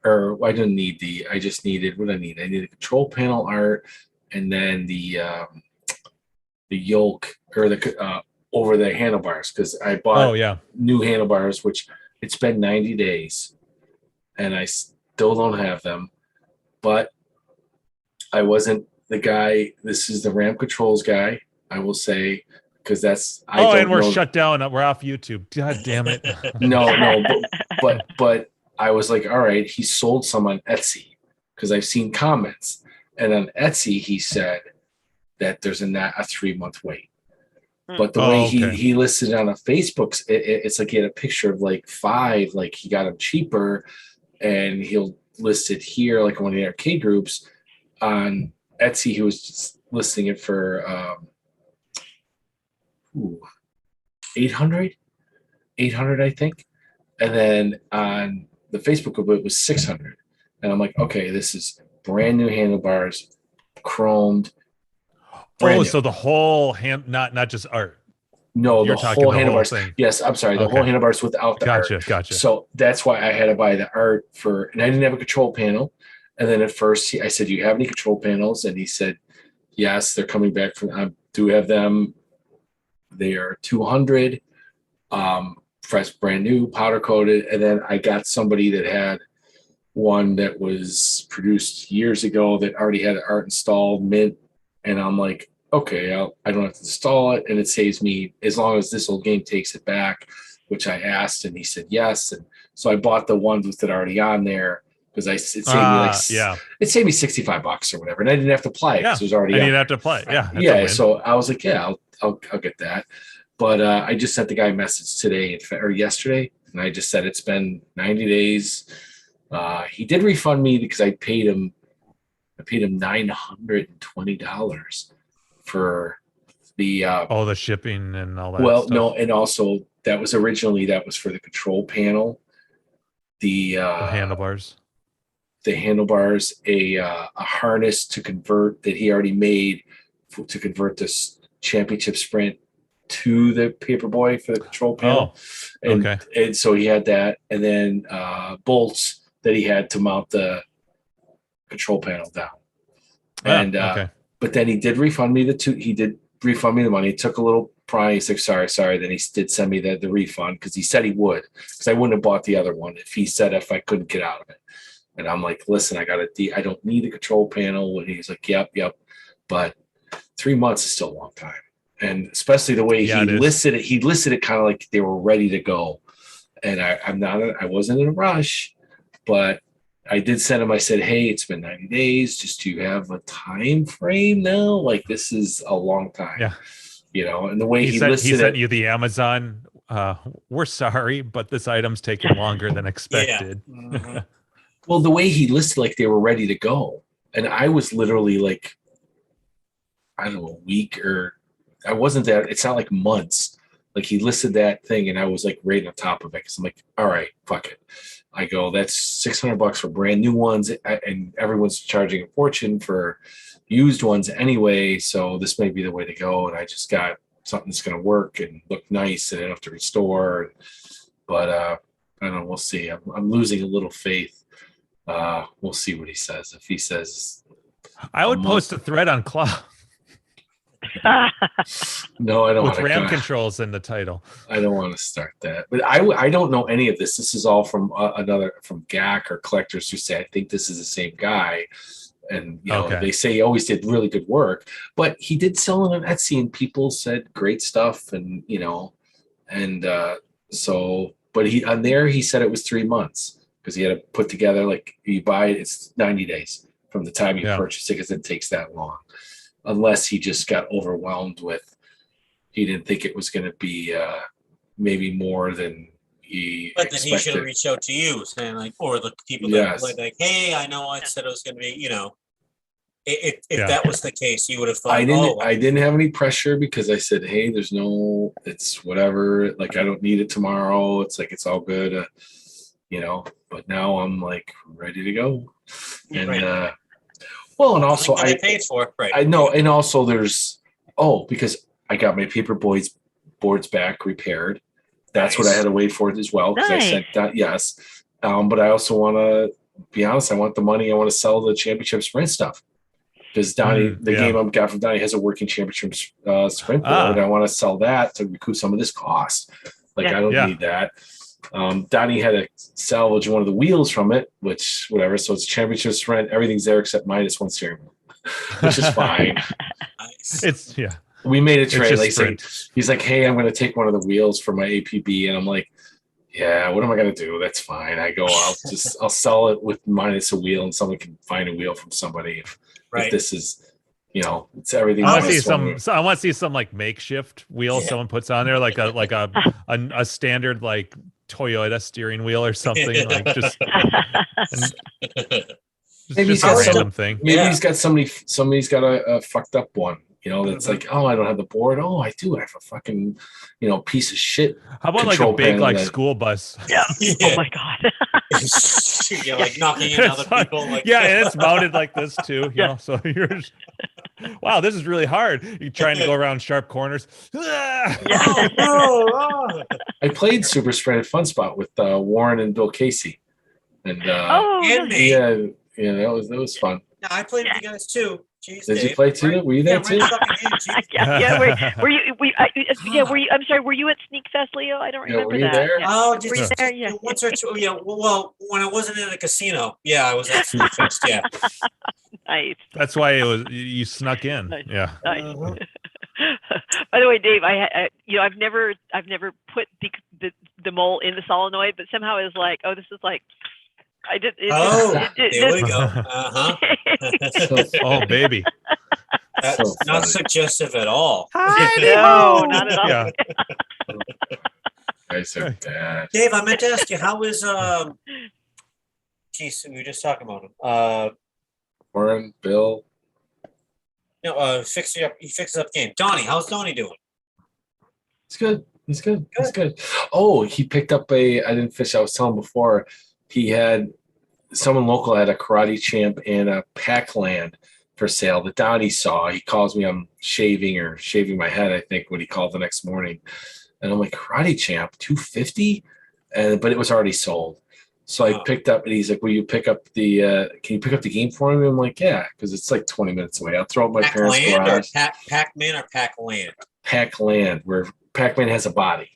or I didn't need I just needed what I need. I needed control panel art, and then the yoke or the over the handlebars, because I bought new handlebars, which it's been 90 days and I still don't have them. But I wasn't the guy. This is the RAM controls guy, I will say, because that's and we're shut down. We're off YouTube. God damn it. No, but I was like, all right, he sold some on Etsy because I've seen comments, and on Etsy he said that there's a 3-month wait. But the way he listed it on a Facebook, it's like he had a picture of like 5, like he got them cheaper, and he'll list it here like one of the arcade groups. On Etsy, he was just listing it for 800, I think. And then on the Facebook group, it was 600. And I'm like, okay, this is brand new handlebars, chromed. So the whole not just art. No, the whole handlebars. Yes, I'm sorry. The whole handlebars without the art. Gotcha. So that's why I had to buy the art and I didn't have a control panel. And then at first I said, do you have any control panels? And he said, yes, they're coming back from, I do have them. They are 200, fresh, brand new, powder coated. And then I got somebody that had one that was produced years ago that already had art installed, mint. And I'm like, okay, I don't have to install it, and it saves me as long as this old game takes it back, which I asked, and he said yes. And so I bought the ones with it already on there because it saved me $65 or whatever, and I didn't have to apply it because it was already. I didn't have to apply it. Yeah. So I was like, I'll get that. But I just sent the guy a message today or yesterday, and I just said it's been 90 days. He did refund me because I paid him $920 for the the shipping and all that. Well, stuff. no, and also that was for the control panel, the handlebars, a harness to convert that he already made to convert this championship sprint to the Paperboy for the control panel. And so he had that, and then bolts that he had to mount the control panel down. But then he did refund me the money. It took a little price. Like, sorry. Then he did send me the refund because he said he would, because I wouldn't have bought the other one if I couldn't get out of it. And I'm like, listen, I don't need a control panel. And he's like, yep. But 3 months is still a long time. And especially the way he listed it kind of like they were ready to go. And I wasn't in a rush, but I did send him, I said, hey, it's been 90 days. Do you have a time frame now? Like, this is a long time. Yeah. And the way he sent you the Amazon, we're sorry, but this item's taking longer than expected. Yeah. Mm-hmm. Well, the way he listed, like, they were ready to go. And I was literally like, I don't know, a week, or I wasn't there. It's not like months. Like, he listed that thing and I was like right on top of it. Cause I'm like, all right, fuck it. I go, that's $600 for brand new ones. And everyone's charging a fortune for used ones anyway. So this may be the way to go. And I just got something that's going to work and look nice and I don't have to restore. But I don't know. We'll see. I'm losing a little faith. We'll see what he says. If he says, I would post a thread on Cloud. No, I don't with RAM controls in the title. I don't want to start that, but I don't know any of this. This is all from from GAC or collectors who say I think this is the same guy, and they say he always did really good work, but he did sell on Etsy and people said great stuff, and so, but he said it was 3 months because he had to put together, like, you buy it, it's 90 days from the time you purchase it because it takes that long. Unless he just got overwhelmed with, he didn't think it was going to be maybe more than he But expected. Then he should have reached out to you, saying, like, or the people that were like, hey, I know I said it was going to be, if that was the case, you would have thought, I didn't have any pressure because I said, hey, it's whatever. Like, I don't need it tomorrow. It's like, it's all good, but now I'm like ready to go. And, well, and also I paid for it, right? I know, and also there's because I got my Paperboy boards back repaired. That's what I had to wait for it as well because I sent that. Yes, but I also want to be honest. I want the money. I want to sell the championship sprint stuff because Donnie, game I got from Donnie has a working championship sprint board. I want to sell that to recoup some of this cost. Like, I don't need that. Donnie had to salvage one of the wheels from it, which whatever. So it's championship sprint. Everything's there except minus one steering wheel, which is fine. It's We made a trade. Like, he's like, hey, I'm going to take one of the wheels for my APB, and I'm like, yeah, what am I going to do? That's fine. I go, I'll sell it with minus a wheel, and someone can find a wheel from somebody. If this is, it's everything. I want to see some like makeshift wheel someone puts on there, like a standard like Toyota steering wheel or something. Like just maybe he's got a random thing. Maybe he's got somebody's got a fucked up one. That's like, I don't have the board. Oh, I do. I have a fucking, piece of shit. How about like a big school bus? Yeah. Oh my god. Like knocking into other people. Like, and it's mounted like this too. So you're. Wow, this is really hard. You're trying to go around sharp corners. I played Super Sprint at Fun Spot with Warren and Bill Casey, and that was fun. Yeah, I played with you guys too. Jeez, Did you play too? Were you there too? Were you? I'm sorry. Were you at Sneak Fest, Leo? I don't remember were you that. there? Oh, were you there? Once or two. Yeah. Well, when I wasn't in a casino, I was at Sneak Fest. Yeah. Nice. That's why you snuck in. Nice. Yeah. Nice. By the way, Dave, I've never put the mole in the solenoid, but somehow it was like, this is like. I did. There we go. Oh, baby. That's not suggestive at all. No, not at all. Yeah. I said that. Dave, I meant to ask you, how is we were just talking about him. Warren, Bill. He fixes up the game. Donnie, how's Donnie doing? He's good. He's good. Oh, he picked up I didn't fish. I was telling him before. He had someone local had a karate champ and a Pac-Land for sale that Donnie saw. He calls me, I'm shaving my head, I think, when he called the next morning. And I'm like, Karate Champ, $250? But it was already sold. So I picked up, and he's like, will you pick up can you pick up the game for me? I'm like, yeah, because it's like 20 minutes away. I'll throw it in my parents' garage. Pac-Man or Pac-Land? Pac-Land, where Pac-Man has a body.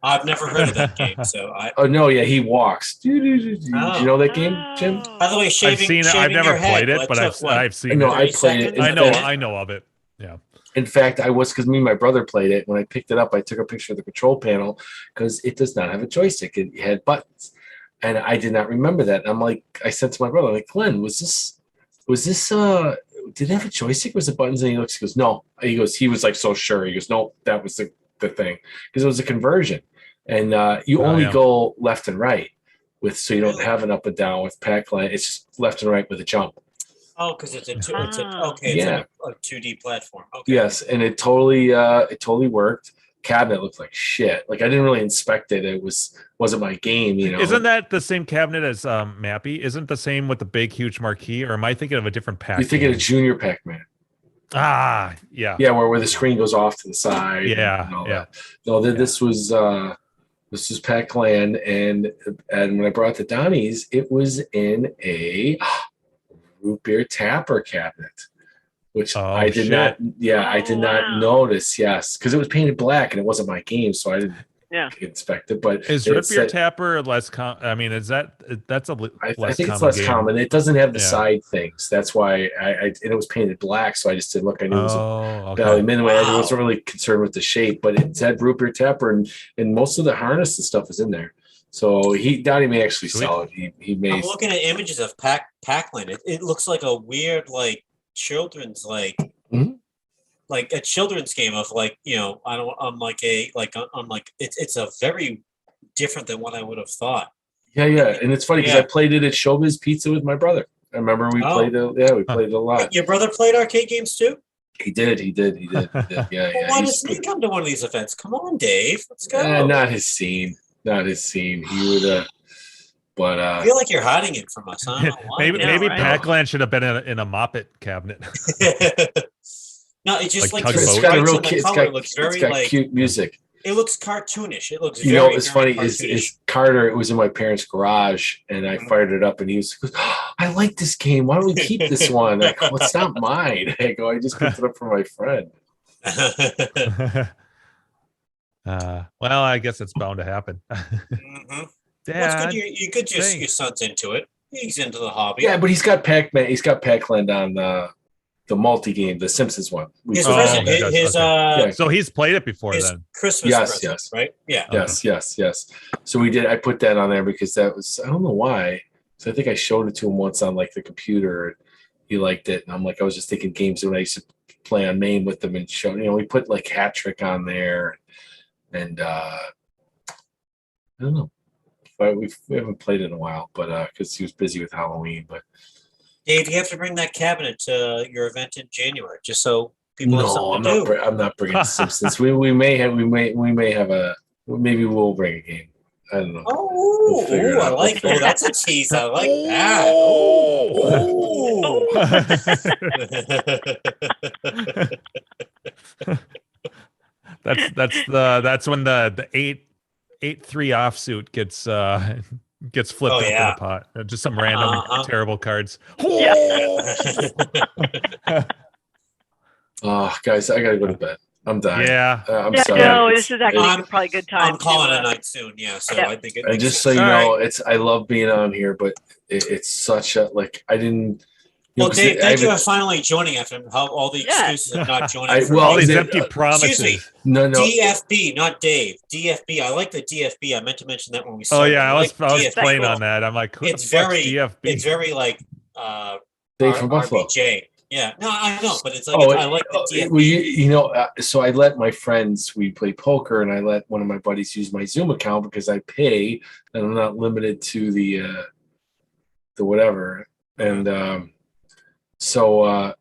I've never heard of that game, so Oh no, yeah, he walks. Do you know that game, Jim? By the way, I've never played it, but I've seen it. No, I played it. I know of it. Yeah. In fact, I was, because me and my brother played it. When I picked it up, I took a picture of the control panel because it does not have a joystick. It had buttons, and I did not remember that. And I'm like, I said to my brother, like, Glenn, was this did it have a joystick? Was it buttons? And he goes, no. He was like so sure. He goes, no, that was the thing, because it was a conversion. And you only go left and right so you don't have an up and down with Pac-Land. It's just left and right with a jump. Oh, because it's a 2D platform. Okay. Yes, and it totally worked. Cabinet looked like shit. Like, I didn't really inspect it. It wasn't my game, you know. Isn't that the same cabinet as Mappy? Isn't the same with the big huge marquee, or am I thinking of a different Pac-Man? You're thinking of Junior Pac-Man. Ah, yeah. Yeah, where the screen goes off to the side. Yeah, and all that. No, this was Pac-Land, and when I brought the Donnies, it was in a root beer tapper cabinet, which I did not. Yeah, I did not notice. Yes, because it was painted black and it wasn't my game, so I didn't inspect it. But is root beer tapper less common? I mean, that's a I think it's less common. It doesn't have the side things. That's why and it was painted black, so I just didn't look. I knew it was I wasn't really concerned with the shape, but it said root beer tapper, and most of the harness and stuff is in there. So Donnie may actually sell it. He may. I'm looking at images of Pac-Land. It looks like a weird, like, children's, like a children's game of, like, you know, it's a very different than what I would have thought. Yeah, and it's funny because I played it at Showbiz Pizza with my brother. I remember we played it. Yeah, we played it a lot. Your brother played arcade games too? He did. Yeah. Well, why doesn't he come to one of these events? Come on, Dave. Let's go. Not his scene. He would. But I feel like you're hiding it from us. Huh? maybe Pac-Land should have been in a Moppet cabinet. No, it's just like it's got a real cute. It's got cute music. It looks cartoonish. It looks. It's funny. Is Carter? It was in my parents' garage, and I fired it up, and he goes, "I like this game. Why don't we keep this one?" I go, "Well, it's not mine." I go, "I just picked it up for my friend." Well, I guess it's bound to happen. Dad, you could just your son's into it. He's into the hobby. Yeah, but he's got Pac-Man. He's got Pac-Land on the multi-game, the Simpsons one. So he's played it before then. Christmas present, right? Yeah. Yes. So we did. I put that on there because that was, I don't know why. So I think I showed it to him once on like the computer. He liked it, and I'm like, I was just thinking games when I used to play on Maine with them and show. You know, we put like Hat Trick on there, and I don't know. But we haven't played it in a while, but because he was busy with Halloween. But Dave, you have to bring that cabinet to your event in January, just so people have something to do. I'm not bringing the Simpsons. Maybe we'll bring a game. I don't know. I like that. That's a tease. I like that. That's when the 8-3 offsuit gets flipped up in the pot. Just some random terrible cards. Oh, guys, I gotta go to bed. I'm dying. Yeah. I'm sorry. No, this is actually probably a good time. I'm calling it a night soon. Yeah. So I think. And just so you know, I love being on here, but it's such a I didn't. Well, Dave, thank you for finally joining after all the excuses of not joining. All these empty promises. Excuse me. No. DFB, not Dave. DFB. I like the DFB. I meant to mention that when we started. Oh yeah, I was playing on that. I'm like, it's very DFB? It's very like Dave from Buffalo. RBJ. Yeah, no, I know, but it's like I like the DFB. Well, so I let my friends. We play poker, and I let one of my buddies use my Zoom account because I pay, and I'm not limited to the whatever. And so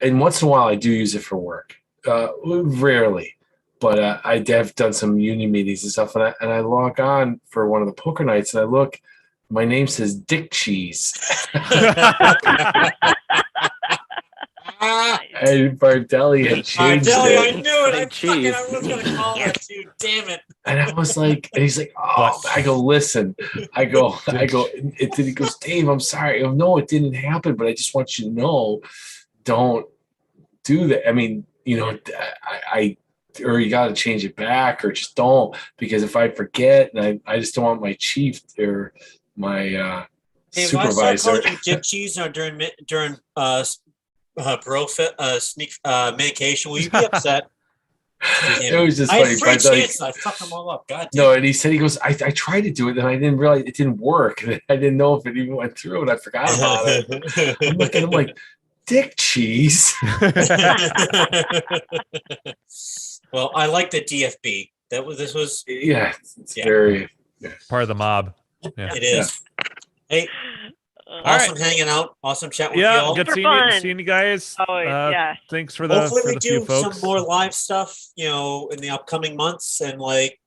and once in a while I do use it for work. Rarely, but I have done some union meetings and stuff, and I log on for one of the poker nights, and I look. My name says Dick Cheese. And Bardelli had changed Bardelli, I it. knew it. I was going to call that too. Damn it. And I was like, and he's like, oh, I go, listen. I go, he goes, Dave, I'm sorry. I go, no, it didn't happen, but I just want you to know, don't do that. I mean, you know, or you got to change it back, or just don't, because if I forget, and I just don't want my chief or my supervisor. If I start calling you Jim Cheese during sneak medication, will you be upset? It was just I funny. had free chance, I fucked them all up. God damn. No, and he said, he goes, I tried to do it, and I didn't realize it didn't work. And I didn't know if it even went through, and I forgot about it. I'm looking at him like, dick cheese. Well, I like the DFB. This was it's very part of the mob. Yeah. It is. Yeah. Hey, awesome hanging out. Awesome chat with you all. Good seeing you guys. Thanks for the Hopefully for we the do few folks. some more live stuff, you know, in the upcoming months, and like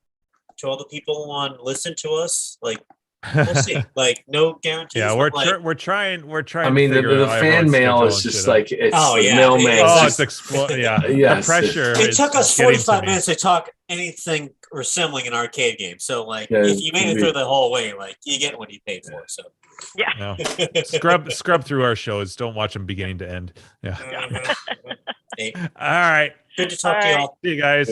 to all the people on listen to us, like we'll see. Like no guarantees. Yeah, we're trying. I mean, the fan mail is just like it's mailman. It's exploding. Yeah, yes, the pressure. It took us 45 minutes to talk anything resembling an arcade game. So like, if you made it through the whole way, like you get what you paid for. So scrub through our shows. Don't watch them beginning to end. Yeah. Hey. All right. Good to talk to y'all. See you guys.